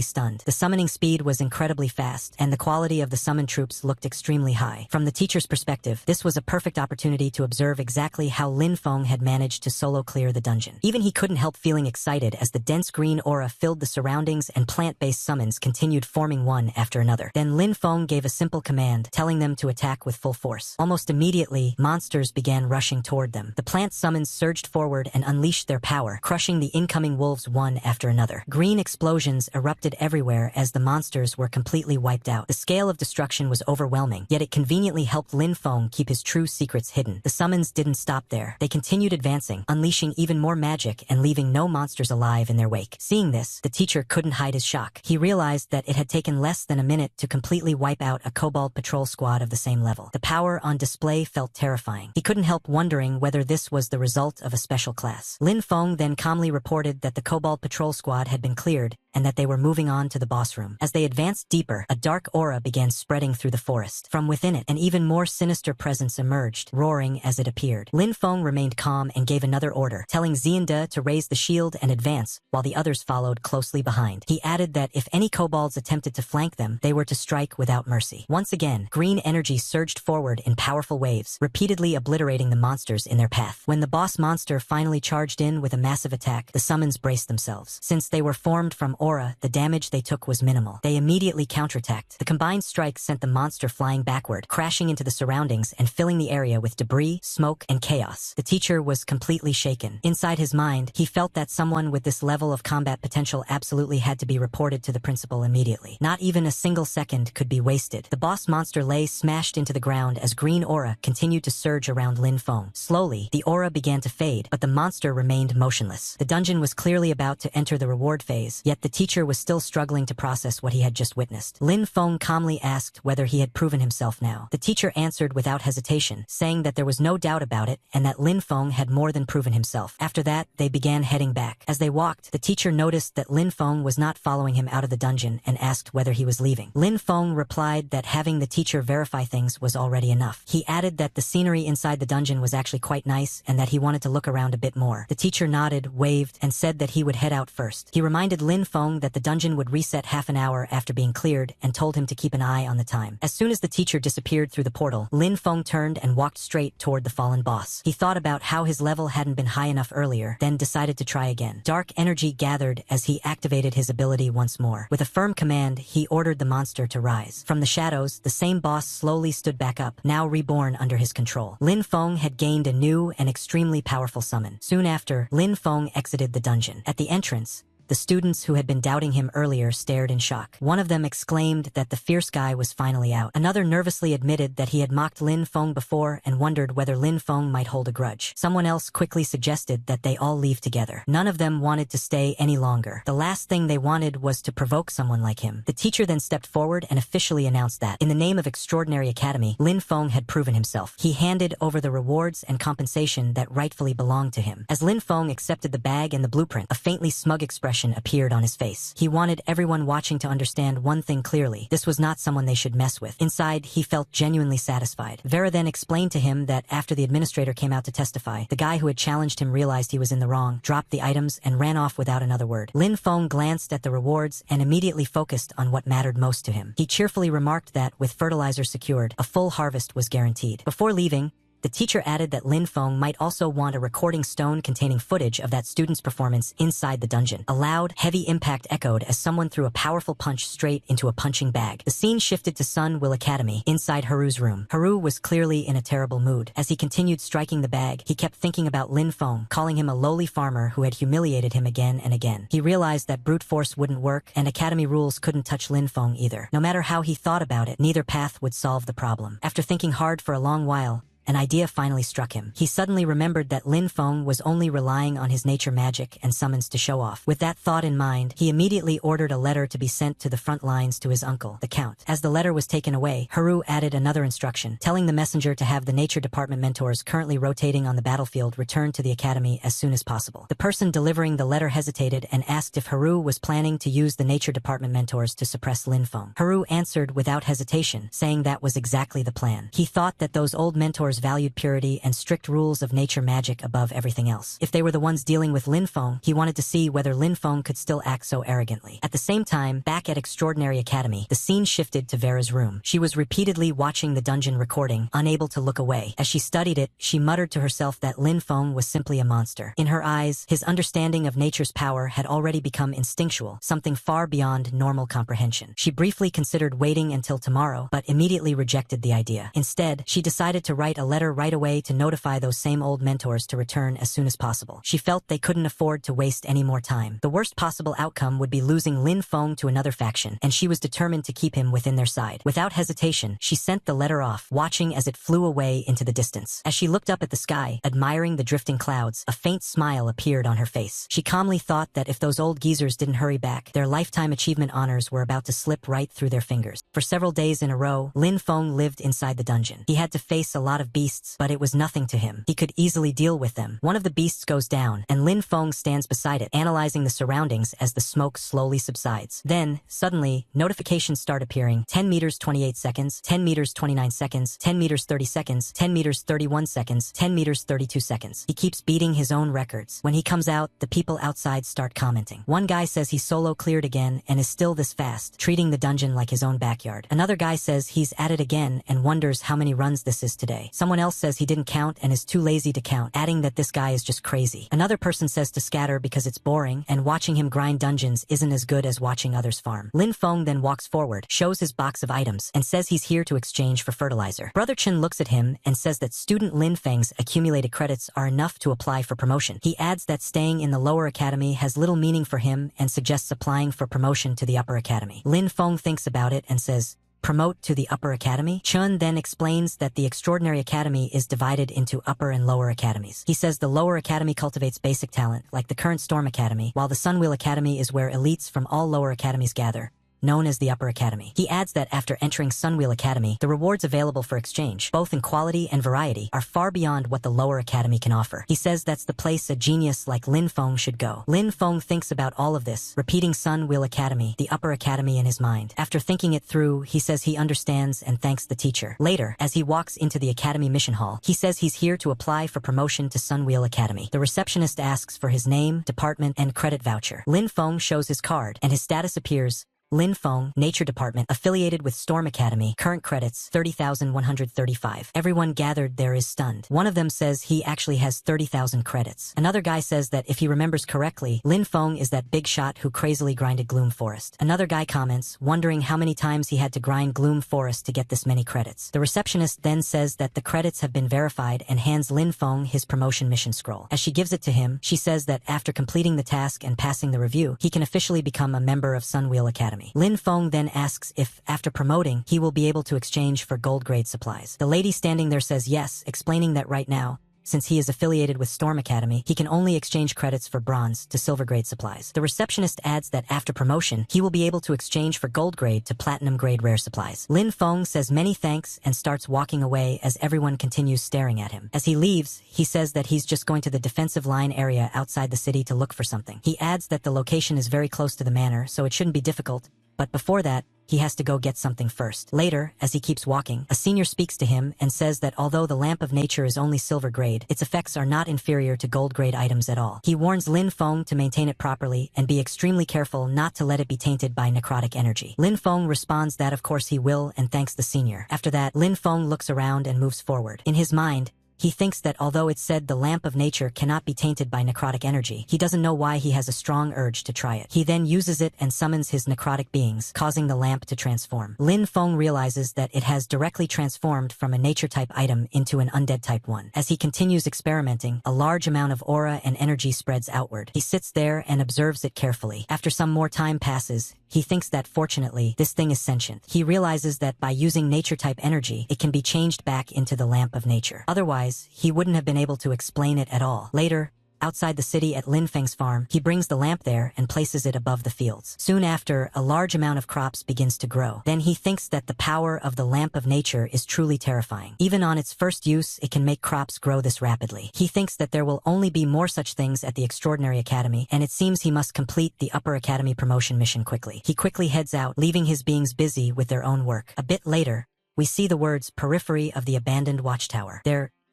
stunned. The summoning speed was incredibly fast, and the quality of the summoned troops looked extremely high. From the teacher's perspective, this was a perfect opportunity to observe exactly how Lin Feng had managed to solo clear the dungeon. Even he couldn't help feeling excited as the dense green aura filled the surroundings and plant-based summons continued forming one after another. Then Lin Feng gave a simple command, telling them to attack with full force. Almost immediately, monsters began rushing toward them. The plant summons surged forward and unleashed their power, crushing the incoming wolves one after another. Green explosions erupted everywhere as the monsters were completely wiped out. The scale of destruction was overwhelming, yet it conveniently helped Lin Feng keep his true secrets hidden. The summons didn't stop there. They continued advancing, unleashing even more magic and leaving no monsters alive in their wake. Seeing this, the teacher couldn't hide his shock. He realized that it had taken less than a minute to completely wipe out a kobold patrol squad of the same level. The power on display felt terrifying. He couldn't help wondering whether this was the result of a special class. Lin Feng then calmly reported that the kobold patrol squad had been cleared and that they were moving on to the boss room. As they advanced deeper, a dark aura began spreading through the forest. From within it, an even more sinister presence emerged, roaring as it appeared. Lin Feng Feng remained calm and gave another order, telling Xiande to raise the shield and advance, while the others followed closely behind. He added that if any kobolds attempted to flank them, they were to strike without mercy. Once again, green energy surged forward in powerful waves, repeatedly obliterating the monsters in their path. When the boss monster finally charged in with a massive attack, the summons braced themselves. Since they were formed from aura, the damage they took was minimal. They immediately counterattacked. The combined strike sent the monster flying backward, crashing into the surroundings and filling the area with debris, smoke, and chaos. The teacher was completely shaken. Inside his mind, he felt that someone with this level of combat potential absolutely had to be reported to the principal immediately. Not even a single second could be wasted. The boss monster lay smashed into the ground as green aura continued to surge around Lin Feng. Slowly, the aura began to fade, but the monster remained motionless. The dungeon was clearly about to enter the reward phase, yet the teacher was still struggling to process what he had just witnessed. Lin Feng calmly asked whether he had proven himself now. The teacher answered without hesitation, saying that there was no doubt about it and that Lin Feng had more than proven himself. After that, they began heading back. As they walked, the teacher noticed that Lin Feng was not following him out of the dungeon and asked whether he was leaving. Lin Feng replied that having the teacher verify things was already enough. He added that the scenery inside the dungeon was actually quite nice and that he wanted to look around a bit more. The teacher nodded, waved, and said that he would head out first. He reminded Lin Feng that the dungeon would reset half an hour after being cleared and told him to keep an eye on the time. As soon as the teacher disappeared through the portal, Lin Feng turned and walked straight toward the fallen boss. He thought about how his level hadn't been high enough earlier, then decided to try again. Dark energy gathered as he activated his ability once more. With a firm command, he ordered the monster to rise. From the shadows, the same boss slowly stood back up, now reborn under his control. Lin Feng had gained a new and extremely powerful summon. Soon after, Lin Feng exited the dungeon. At the entrance, the students who had been doubting him earlier stared in shock. One of them exclaimed that the fierce guy was finally out. Another nervously admitted that he had mocked Lin Feng before and wondered whether Lin Feng might hold a grudge. Someone else quickly suggested that they all leave together. None of them wanted to stay any longer. The last thing they wanted was to provoke someone like him. The teacher then stepped forward and officially announced that, in the name of Extraordinary Academy, Lin Feng had proven himself. He handed over the rewards and compensation that rightfully belonged to him. As Lin Feng accepted the bag and the blueprint, a faintly smug expression appeared on his face. He wanted everyone watching to understand one thing clearly. This was not someone they should mess with. Inside, he felt genuinely satisfied. Vera then explained to him that after the administrator came out to testify, the guy who had challenged him realized he was in the wrong, dropped the items, and ran off without another word. Lin Feng glanced at the rewards and immediately focused on what mattered most to him. He cheerfully remarked that, with fertilizer secured, a full harvest was guaranteed. Before leaving, the teacher added that Lin Feng might also want a recording stone containing footage of that student's performance inside the dungeon. A loud, heavy impact echoed as someone threw a powerful punch straight into a punching bag. The scene shifted to Sun Will Academy, inside Haru's room. Haru was clearly in a terrible mood. As he continued striking the bag, he kept thinking about Lin Feng, calling him a lowly farmer who had humiliated him again and again. He realized that brute force wouldn't work, and academy rules couldn't touch Lin Feng either. No matter how he thought about it, neither path would solve the problem. After thinking hard for a long while, an idea finally struck him. He suddenly remembered that Lin Feng was only relying on his nature magic and summons to show off. With that thought in mind, he immediately ordered a letter to be sent to the front lines to his uncle, the Count. As the letter was taken away, Haru added another instruction, telling the messenger to have the nature department mentors currently rotating on the battlefield return to the academy as soon as possible. The person delivering the letter hesitated and asked if Haru was planning to use the nature department mentors to suppress Lin Feng. Haru answered without hesitation, saying that was exactly the plan. He thought that those old mentors valued purity and strict rules of nature magic above everything else. If they were the ones dealing with Lin Feng, he wanted to see whether Lin Feng could still act so arrogantly. At the same time, back at Extraordinary Academy, the scene shifted to Vera's room. She was repeatedly watching the dungeon recording, unable to look away. As she studied it, she muttered to herself that Lin Feng was simply a monster. In her eyes, his understanding of nature's power had already become instinctual, something far beyond normal comprehension. She briefly considered waiting until tomorrow, but immediately rejected the idea. Instead, she decided to write a letter right away to notify those same old mentors to return as soon as possible. She felt they couldn't afford to waste any more time. The worst possible outcome would be losing Lin Feng to another faction, and she was determined to keep him within their side. Without hesitation, she sent the letter off, watching as it flew away into the distance. As she looked up at the sky, admiring the drifting clouds, a faint smile appeared on her face. She calmly thought that if those old geezers didn't hurry back, their lifetime achievement honors were about to slip right through their fingers. For several days in a row, Lin Feng lived inside the dungeon. He had to face a lot of beasts, but it was nothing to him. He could easily deal with them. One of the beasts goes down, and Lin Feng stands beside it, analyzing the surroundings as the smoke slowly subsides. Then, suddenly, notifications start appearing. 10 meters 28 seconds, 10 meters 29 seconds, 10 meters 30 seconds, 10 meters 31 seconds, 10 meters 32 seconds. He keeps beating his own records. When he comes out, the people outside start commenting. One guy says he solo cleared again and is still this fast, treating the dungeon like his own backyard. Another guy says he's at it again and wonders how many runs this is today. Someone else says he didn't count and is too lazy to count, adding that this guy is just crazy. Another person says to scatter because it's boring and watching him grind dungeons isn't as good as watching others farm. Lin Feng then walks forward, shows his box of items, and says he's here to exchange for fertilizer. Brother Chen looks at him and says that student Lin Feng's accumulated credits are enough to apply for promotion. He adds that staying in the lower academy has little meaning for him and suggests applying for promotion to the upper academy. Lin Feng thinks about it and says, promote to the upper academy? Chun then explains that the extraordinary academy is divided into upper and lower academies. He says the lower academy cultivates basic talent, like the current Storm Academy, while the Sunwheel Academy is where elites from all lower academies gather, known as the upper academy. He adds that after entering Sunwheel Academy, the rewards available for exchange, both in quality and variety, are far beyond what the lower academy can offer. He says that's the place a genius like Lin Feng should go. Lin Feng thinks about all of this, repeating Sunwheel Academy, the upper academy in his mind. After thinking it through, he says he understands and thanks the teacher. Later, as he walks into the academy mission hall, he says he's here to apply for promotion to Sunwheel Academy. The receptionist asks for his name, department, and credit voucher. Lin Feng shows his card, and his status appears: Lin Feng, Nature Department, affiliated with Storm Academy, current credits, 30,135. Everyone gathered there is stunned. One of them says he actually has 30,000 credits. Another guy says that if he remembers correctly, Lin Feng is that big shot who crazily grinded Gloom Forest. Another guy comments, wondering how many times he had to grind Gloom Forest to get this many credits. The receptionist then says that the credits have been verified and hands Lin Feng his promotion mission scroll. As she gives it to him, she says that after completing the task and passing the review, he can officially become a member of Sunwheel Academy. Lin Feng then asks if, after promoting, he will be able to exchange for gold-grade supplies. The lady standing there says yes, explaining that right now, since he is affiliated with Storm Academy, he can only exchange credits for bronze to silver-grade supplies. The receptionist adds that after promotion, he will be able to exchange for gold-grade to platinum-grade rare supplies. Lin Feng says many thanks and starts walking away as everyone continues staring at him. As he leaves, he says that he's just going to the defensive line area outside the city to look for something. He adds that the location is very close to the manor, so it shouldn't be difficult, but before that, he has to go get something first. Later, as he keeps walking, a senior speaks to him and says that although the Lamp of Nature is only silver grade, its effects are not inferior to gold grade items at all. He warns Lin Feng to maintain it properly and be extremely careful not to let it be tainted by necrotic energy. Lin Feng responds that of course he will and thanks the senior. After that, Lin Feng looks around and moves forward. In his mind, he thinks that although it's said the Lamp of Nature cannot be tainted by necrotic energy, he doesn't know why he has a strong urge to try it. He then uses it and summons his necrotic beings, causing the lamp to transform. Lin Feng realizes that it has directly transformed from a nature-type item into an undead-type one. As he continues experimenting, a large amount of aura and energy spreads outward. He sits there and observes it carefully. After some more time passes, he thinks that fortunately, this thing is sentient. He realizes that by using nature-type energy, it can be changed back into the Lamp of Nature. Otherwise, he wouldn't have been able to explain it at all. Later, outside the city at Lin Feng's farm, he brings the lamp there and places it above the fields. Soon after, a large amount of crops begins to grow. Then he thinks that the power of the Lamp of Nature is truly terrifying. Even on its first use, it can make crops grow this rapidly. He thinks that there will only be more such things at the Extraordinary Academy, and it seems he must complete the Upper Academy promotion mission quickly. He quickly heads out, leaving his beings busy with their own work. A bit later, we see the words periphery of the abandoned watchtower.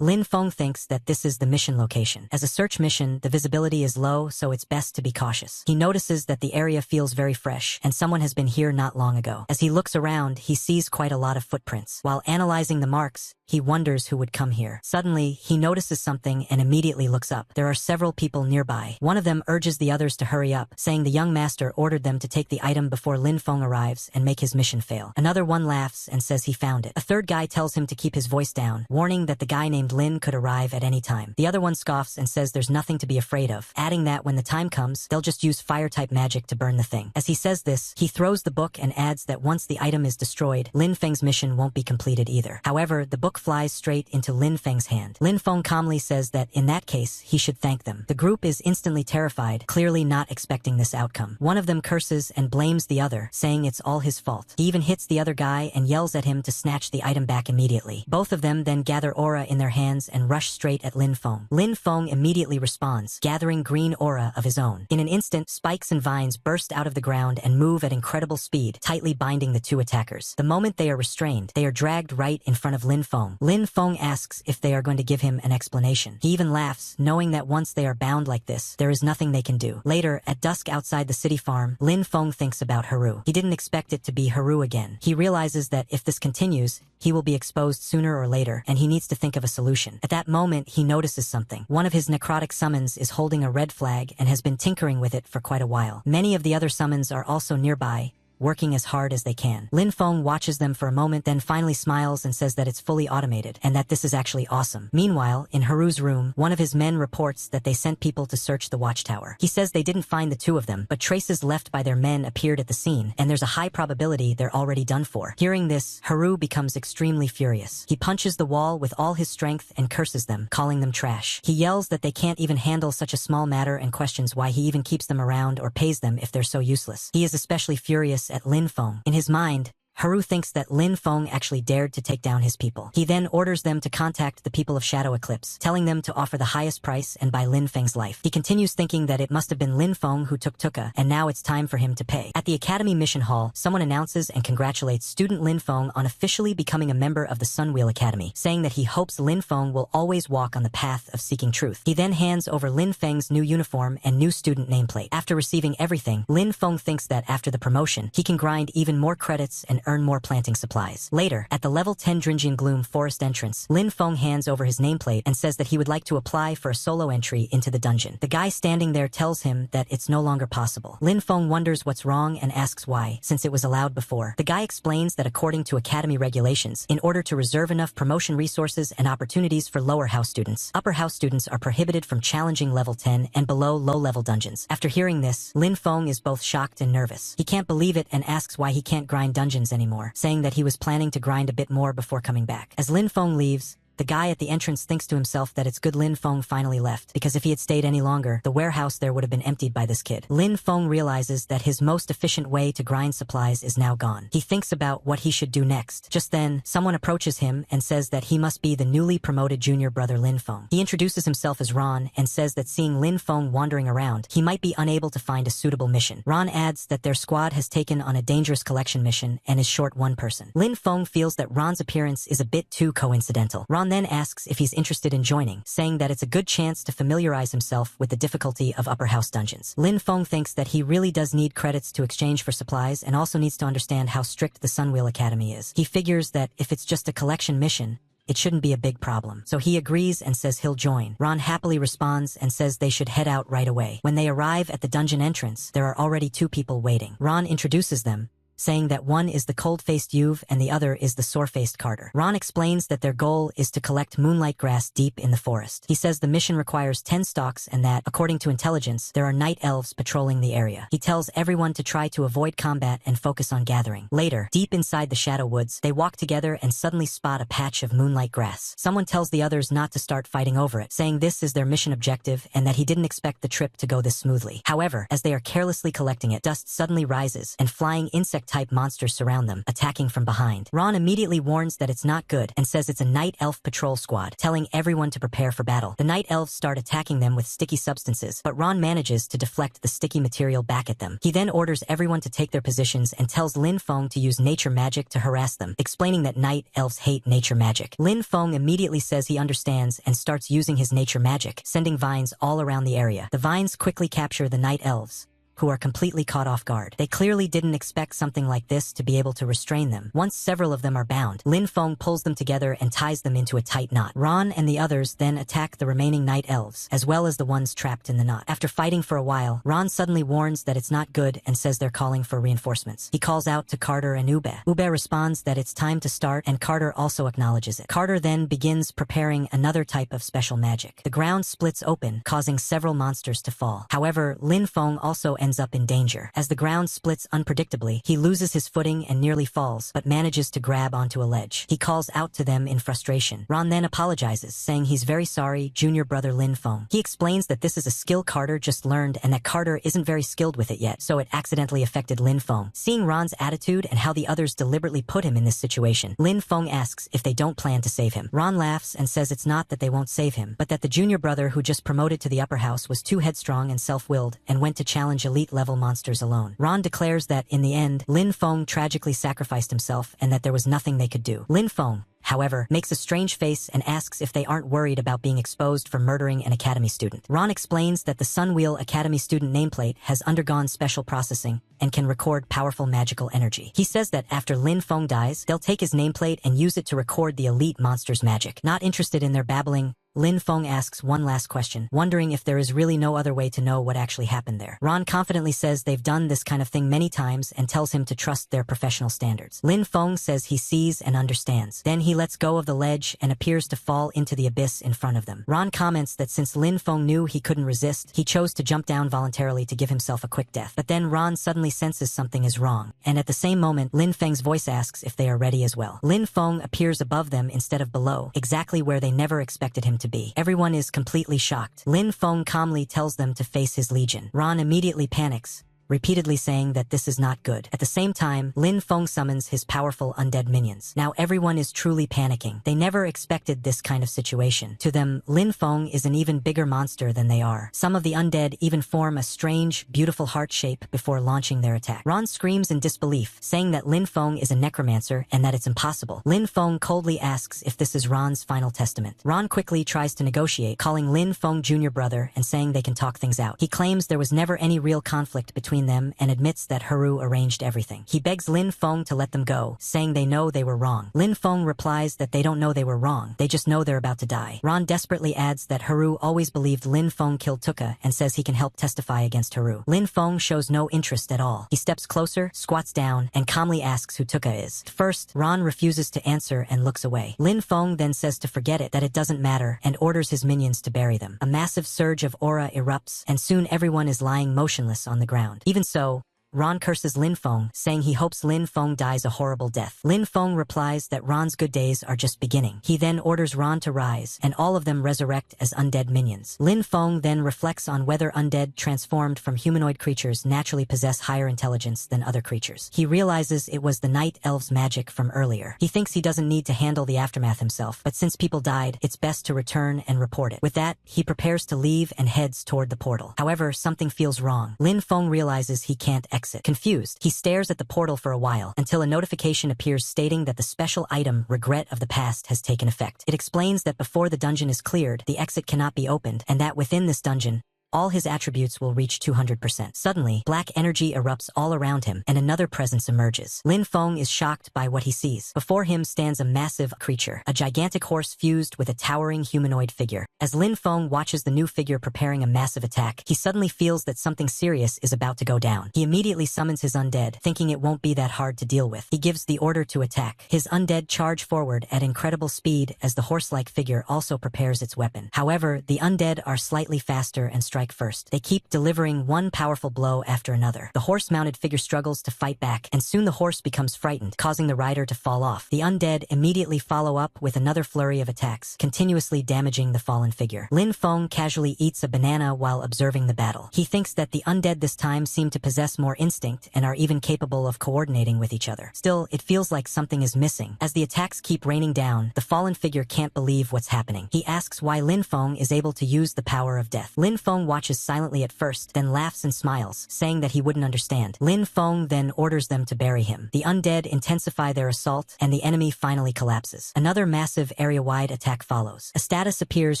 Lin Feng thinks that this is the mission location. As a search mission, the visibility is low, so it's best to be cautious. He notices that the area feels very fresh, and someone has been here not long ago. As he looks around, he sees quite a lot of footprints. While analyzing the marks, he wonders who would come here. Suddenly, he notices something and immediately looks up. There are several people nearby. One of them urges the others to hurry up, saying the young master ordered them to take the item before Lin Feng arrives and make his mission fail. Another one laughs and says he found it. A third guy tells him to keep his voice down, warning that the guy named assumed Lin could arrive at any time. The other one scoffs and says there's nothing to be afraid of, adding that when the time comes, they'll just use fire-type magic to burn the thing. As he says this, he throws the book and adds that once the item is destroyed, Lin Feng's mission won't be completed either. However, the book flies straight into Lin Feng's hand. Lin Feng calmly says that in that case, he should thank them. The group is instantly terrified, clearly not expecting this outcome. One of them curses and blames the other, saying it's all his fault. He even hits the other guy and yells at him to snatch the item back immediately. Both of them then gather aura in their hands and rush straight at Lin Feng. Lin Feng immediately responds, gathering green aura of his own. In an instant, spikes and vines burst out of the ground and move at incredible speed, tightly binding the two attackers. The moment they are restrained, they are dragged right in front of Lin Feng. Lin Feng asks if they are going to give him an explanation. He even laughs, knowing that once they are bound like this, there is nothing they can do. Later, at dusk outside the city farm, Lin Feng thinks about Haru. He didn't expect it to be Haru again. He realizes that if this continues, he will be exposed sooner or later, and he needs to think of a solution. At that moment, he notices something. One of his necrotic summons is holding a red flag and has been tinkering with it for quite a while. Many of the other summons are also nearby, working as hard as they can. Lin Feng watches them for a moment, then finally smiles and says that it's fully automated, and that this is actually awesome. Meanwhile, in Haru's room, one of his men reports that they sent people to search the watchtower. He says they didn't find the two of them, but traces left by their men appeared at the scene, and there's a high probability they're already done for. Hearing this, Haru becomes extremely furious. He punches the wall with all his strength and curses them, calling them trash. He yells that they can't even handle such a small matter and questions why he even keeps them around or pays them if they're so useless. He is especially furious at Lin Feng. In his mind, Haru thinks that Lin Feng actually dared to take down his people. He then orders them to contact the people of Shadow Eclipse, telling them to offer the highest price and buy Lin Feng's life. He continues thinking that it must have been Lin Feng who took Tuka, and now it's time for him to pay. At the Academy Mission Hall, someone announces and congratulates student Lin Feng on officially becoming a member of the Sunwheel Academy, saying that he hopes Lin Feng will always walk on the path of seeking truth. He then hands over Lin Feng's new uniform and new student nameplate. After receiving everything, Lin Feng thinks that after the promotion, he can grind even more credits and earn more planting supplies. Later, at the level 10 Dringian Gloom forest entrance, Lin Feng hands over his nameplate and says that he would like to apply for a solo entry into the dungeon. The guy standing there tells him that it's no longer possible. Lin Feng wonders what's wrong and asks why, since it was allowed before. The guy explains that according to Academy regulations, in order to reserve enough promotion resources and opportunities for lower house students, upper house students are prohibited from challenging level 10 and below low-level dungeons. After hearing this, Lin Feng is both shocked and nervous. He can't believe it and asks why he can't grind dungeons anymore, saying that he was planning to grind a bit more before coming back. As Lin Feng leaves, the guy at the entrance thinks to himself that it's good Lin Feng finally left, because if he had stayed any longer, the warehouse there would have been emptied by this kid. Lin Feng realizes that his most efficient way to grind supplies is now gone. He thinks about what he should do next. Just then, someone approaches him and says that he must be the newly promoted junior brother Lin Feng. He introduces himself as Ron and says that seeing Lin Feng wandering around, he might be unable to find a suitable mission. Ron adds that their squad has taken on a dangerous collection mission and is short one person. Lin Feng feels that Ron's appearance is a bit too coincidental. Ron then asks if he's interested in joining, saying that it's a good chance to familiarize himself with the difficulty of upper house dungeons. Lin Feng thinks that he really does need credits to exchange for supplies and also needs to understand how strict the Sunwheel Academy is. He figures that if it's just a collection mission, it shouldn't be a big problem. So he agrees and says he'll join. Ron happily responds and says they should head out right away. When they arrive at the dungeon entrance, there are already two people waiting. Ron introduces them, saying that one is the cold-faced Yuve and the other is the sore-faced Carter. Ron explains that their goal is to collect moonlight grass deep in the forest. He says the mission requires 10 stalks and that, according to intelligence, there are night elves patrolling the area. He tells everyone to try to avoid combat and focus on gathering. Later, deep inside the Shadow Woods, they walk together and suddenly spot a patch of moonlight grass. Someone tells the others not to start fighting over it, saying this is their mission objective and that he didn't expect the trip to go this smoothly. However, as they are carelessly collecting it, dust suddenly rises and flying insect-type monsters surround them, attacking from behind. Ron immediately warns that it's not good and says it's a night elf patrol squad, telling everyone to prepare for battle. The night elves start attacking them with sticky substances, but Ron manages to deflect the sticky material back at them. He then orders everyone to take their positions and tells Lin Feng to use nature magic to harass them, explaining that night elves hate nature magic. Lin Feng immediately says he understands and starts using his nature magic, sending vines all around the area. The vines quickly capture the night elves, who are completely caught off guard. They clearly didn't expect something like this to be able to restrain them. Once several of them are bound, Lin Feng pulls them together and ties them into a tight knot. Ron and the others then attack the remaining night elves, as well as the ones trapped in the knot. After fighting for a while, Ron suddenly warns that it's not good and says they're calling for reinforcements. He calls out to Carter and Ube. Ube responds that it's time to start, and Carter also acknowledges it. Carter then begins preparing another type of special magic. The ground splits open, causing several monsters to fall. However, Lin Feng also ends up in danger. As the ground splits unpredictably, he loses his footing and nearly falls, but manages to grab onto a ledge. He calls out to them in frustration. Ron then apologizes, saying he's very sorry, junior brother Lin Feng. He explains that this is a skill Carter just learned and that Carter isn't very skilled with it yet, so it accidentally affected Lin Feng. Seeing Ron's attitude and how the others deliberately put him in this situation, Lin Feng asks if they don't plan to save him. Ron laughs and says it's not that they won't save him, but that the junior brother who just promoted to the upper house was too headstrong and self-willed and went to challenge elite-level monsters alone. Ron declares that, in the end, Lin Feng tragically sacrificed himself and that there was nothing they could do. Lin Feng, however, makes a strange face and asks if they aren't worried about being exposed for murdering an academy student. Ron explains that the Sunwheel Academy student nameplate has undergone special processing and can record powerful magical energy. He says that after Lin Feng dies, they'll take his nameplate and use it to record the elite monster's magic. Not interested in their babbling, Lin Feng asks one last question, wondering if there is really no other way to know what actually happened there. Ron confidently says they've done this kind of thing many times and tells him to trust their professional standards. Lin Feng says he sees and understands. Then he lets go of the ledge and appears to fall into the abyss in front of them. Ron comments that since Lin Feng knew he couldn't resist, he chose to jump down voluntarily to give himself a quick death. But then Ron suddenly senses something is wrong, and at the same moment, Lin Feng's voice asks if they are ready as well. Lin Feng appears above them instead of below, exactly where they never expected him to be. Everyone is completely shocked. Lin Feng calmly tells them to face his legion. Ron immediately panics, repeatedly saying that this is not good. At the same time, Lin Feng summons his powerful undead minions. Now everyone is truly panicking. They never expected this kind of situation. To them, Lin Feng is an even bigger monster than they are. Some of the undead even form a strange, beautiful heart shape before launching their attack. Ron screams in disbelief, saying that Lin Feng is a necromancer and that it's impossible. Lin Feng coldly asks if this is Ron's final testament. Ron quickly tries to negotiate, calling Lin Feng junior brother and saying they can talk things out. He claims there was never any real conflict between them and admits that Haru arranged everything. He begs Lin Feng to let them go, saying they know they were wrong. Lin Feng replies that they don't know they were wrong, they just know they're about to die. Ron desperately adds that Haru always believed Lin Feng killed Tuka and says he can help testify against Haru. Lin Feng shows no interest at all. He steps closer, squats down, and calmly asks who Tuka is. First, Ron refuses to answer and looks away. Lin Feng then says to forget it, that it doesn't matter, and orders his minions to bury them. A massive surge of aura erupts, and soon everyone is lying motionless on the ground. Even so, Ron curses Lin Feng, saying he hopes Lin Feng dies a horrible death. Lin Feng replies that Ron's good days are just beginning. He then orders Ron to rise, and all of them resurrect as undead minions. Lin Feng then reflects on whether undead transformed from humanoid creatures naturally possess higher intelligence than other creatures. He realizes it was the night elves' magic from earlier. He thinks he doesn't need to handle the aftermath himself, but since people died, it's best to return and report it. With that, he prepares to leave and heads toward the portal. However, something feels wrong. Lin Feng realizes he can't exit. Confused, he stares at the portal for a while until a notification appears stating that the special item Regret of the Past has taken effect. It explains that before the dungeon is cleared, the exit cannot be opened, and that within this dungeon, all his attributes will reach 200%. Suddenly, black energy erupts all around him, and another presence emerges. Lin Feng is shocked by what he sees. Before him stands a massive creature, a gigantic horse fused with a towering humanoid figure. As Lin Feng watches the new figure preparing a massive attack, he suddenly feels that something serious is about to go down. He immediately summons his undead, thinking it won't be that hard to deal with. He gives the order to attack. His undead charge forward at incredible speed as the horse-like figure also prepares its weapon. However, the undead are slightly faster and strike first. They keep delivering one powerful blow after another. The horse-mounted figure struggles to fight back, and soon the horse becomes frightened, causing the rider to fall off. The undead immediately follow up with another flurry of attacks, continuously damaging the fallen figure. Lin Feng casually eats a banana while observing the battle. He thinks that the undead this time seem to possess more instinct and are even capable of coordinating with each other. Still, it feels like something is missing. As the attacks keep raining down, the fallen figure can't believe what's happening. He asks why Lin Feng is able to use the power of death. Lin Feng watches silently at first, then laughs and smiles, saying that he wouldn't understand. Lin Feng then orders them to bury him. The undead intensify their assault, and the enemy finally collapses. Another massive area-wide attack follows. A status appears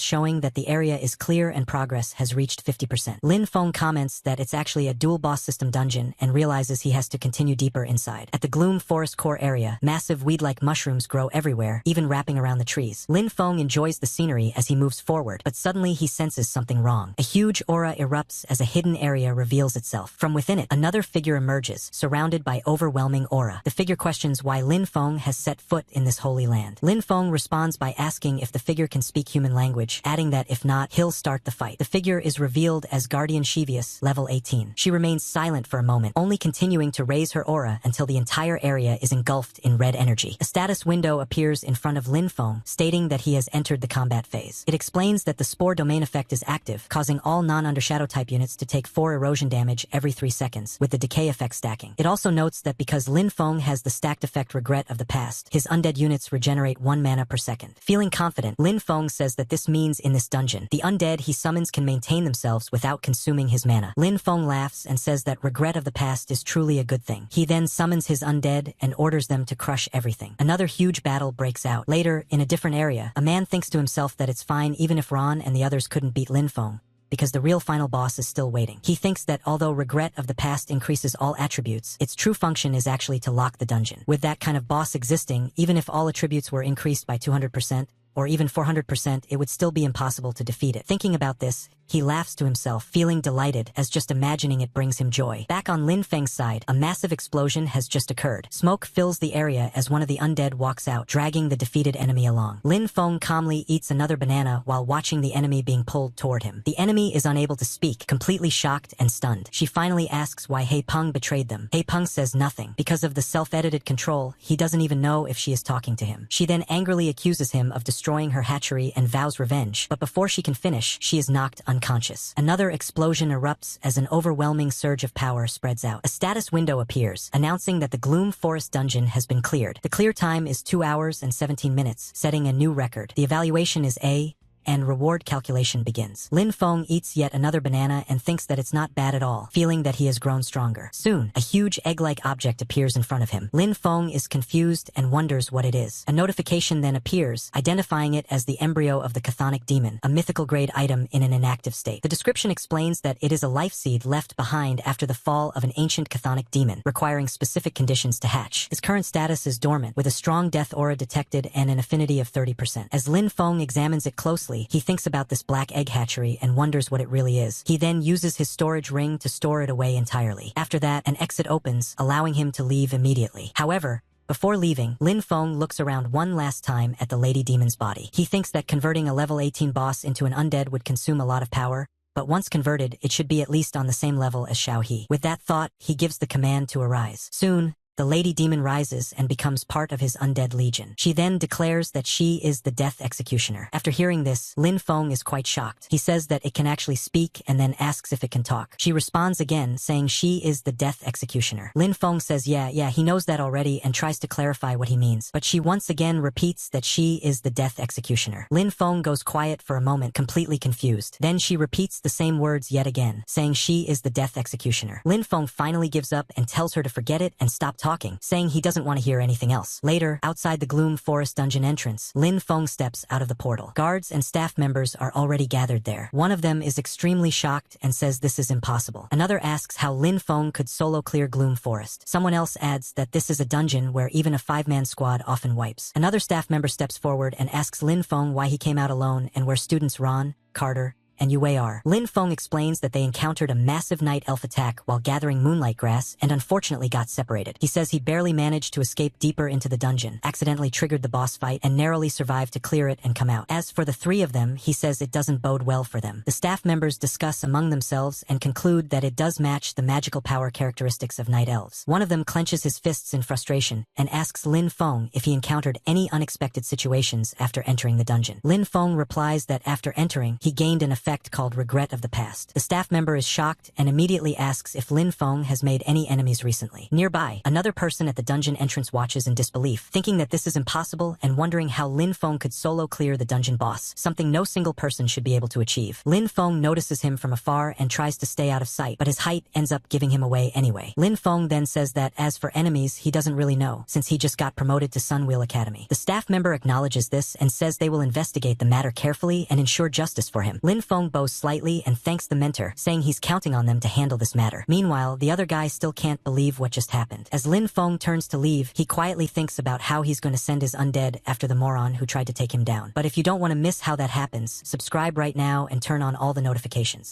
showing that the area is clear and progress has reached 50%. Lin Feng comments that it's actually a dual boss system dungeon and realizes he has to continue deeper inside. At the Gloom Forest core area, massive weed-like mushrooms grow everywhere, even wrapping around the trees. Lin Feng enjoys the scenery as he moves forward, but suddenly he senses something wrong. A huge aura erupts as a hidden area reveals itself. From within it, another figure emerges, surrounded by overwhelming aura. The figure questions why Lin Feng has set foot in this holy land. Lin Feng responds by asking if the figure can speak human language, adding that if not, he'll start the fight. The figure is revealed as Guardian Shevius, level 18. She remains silent for a moment, only continuing to raise her aura until the entire area is engulfed in red energy. A status window appears in front of Lin Feng, stating that he has entered the combat phase. It explains that the Spore Domain effect is active, causing all non-Undershadow type units to take 4 erosion damage every 3 seconds, with the decay effect stacking. It also notes that because Lin Feng has the stacked effect Regret of the Past, his undead units regenerate 1 mana per second. Feeling confident, Lin Feng says that this means in this dungeon, the undead he summons can maintain themselves without consuming his mana. Lin Feng laughs and says that Regret of the Past is truly a good thing. He then summons his undead and orders them to crush everything. Another huge battle breaks out. Later, in a different area, a man thinks to himself that it's fine even if Ron and the others couldn't beat Lin Feng, because the real final boss is still waiting. He thinks that although Regret of the Past increases all attributes, its true function is actually to lock the dungeon. With that kind of boss existing, even if all attributes were increased by 200%, or even 400%, it would still be impossible to defeat it. Thinking about this, he laughs to himself, feeling delighted as just imagining it brings him joy. Back on Lin Feng's side, a massive explosion has just occurred. Smoke fills the area as one of the undead walks out, dragging the defeated enemy along. Lin Feng calmly eats another banana while watching the enemy being pulled toward him. The enemy is unable to speak, completely shocked and stunned. She finally asks why He Peng betrayed them. He Peng says nothing. Because of the self-edited control, he doesn't even know if she is talking to him. She then angrily accuses him of destroying her hatchery and vows revenge, but before she can finish, she is knocked unconscious. Another explosion erupts as an overwhelming surge of power spreads out. A status window appears, announcing that the Gloom Forest dungeon has been cleared. The clear time is 2 hours and 17 minutes, setting a new record. The evaluation is A, and reward calculation begins. Lin Feng eats yet another banana and thinks that it's not bad at all, feeling that he has grown stronger. Soon, a huge egg-like object appears in front of him. Lin Feng is confused and wonders what it is. A notification then appears, identifying it as the embryo of the Chthonic Demon, a mythical grade item in an inactive state. The description explains that it is a life seed left behind after the fall of an ancient Chthonic demon, requiring specific conditions to hatch. Its current status is dormant, with a strong death aura detected and an affinity of 30%. As Lin Feng examines it closely, he thinks about this black egg hatchery and wonders what it really is. He then uses his storage ring to store it away entirely. After that, an exit opens, allowing him to leave immediately. However, before leaving, Lin Feng looks around one last time at the Lady Demon's body. He thinks that converting a level 18 boss into an undead would consume a lot of power, but once converted, it should be at least on the same level as Xiao He. With that thought, he gives the command to arise. Soon, the Lady Demon rises and becomes part of his undead legion. She then declares that she is the Death Executioner. After hearing this, Lin Feng is quite shocked. He says that it can actually speak and then asks if it can talk. She responds again, saying she is the Death Executioner. Lin Feng says yeah, he knows that already and tries to clarify what he means. But she once again repeats that she is the Death Executioner. Lin Feng goes quiet for a moment, completely confused. Then she repeats the same words yet again, saying she is the Death Executioner. Lin Feng finally gives up and tells her to forget it and stop talking, saying he doesn't want to hear anything else. Later, outside the Gloom Forest dungeon entrance, Lin Feng steps out of the portal. Guards and staff members are already gathered there. One of them is extremely shocked and says this is impossible. Another asks how Lin Feng could solo clear Gloom Forest. Someone else adds that this is a dungeon where even a 5-man squad often wipes. Another staff member steps forward and asks Lin Feng why he came out alone and where students Ron, Carter, and Yue are. Lin Feng explains that they encountered a massive night elf attack while gathering moonlight grass and unfortunately got separated. He says he barely managed to escape deeper into the dungeon, accidentally triggered the boss fight, and narrowly survived to clear it and come out. As for the 3 of them, he says it doesn't bode well for them. The staff members discuss among themselves and conclude that it does match the magical power characteristics of night elves. One of them clenches his fists in frustration and asks Lin Feng if he encountered any unexpected situations after entering the dungeon. Lin Feng replies that after entering, he gained an effect effect called regret of the past. The staff member is shocked and immediately asks if Lin Feng has made any enemies recently. Nearby, another person at the dungeon entrance watches in disbelief, thinking that this is impossible and wondering how Lin Feng could solo clear the dungeon boss, something no single person should be able to achieve. Lin Feng notices him from afar and tries to stay out of sight, but his height ends up giving him away anyway. Lin Feng then says that as for enemies, he doesn't really know, since he just got promoted to Sunwheel Academy. The staff member acknowledges this and says they will investigate the matter carefully and ensure justice for him. Lin Feng bows slightly and thanks the mentor, saying he's counting on them to handle this matter. Meanwhile, the other guy still can't believe what just happened. As Lin Feng turns to leave, he quietly thinks about how he's going to send his undead after the moron who tried to take him down. But if you don't want to miss how that happens, subscribe right now and turn on all the notifications.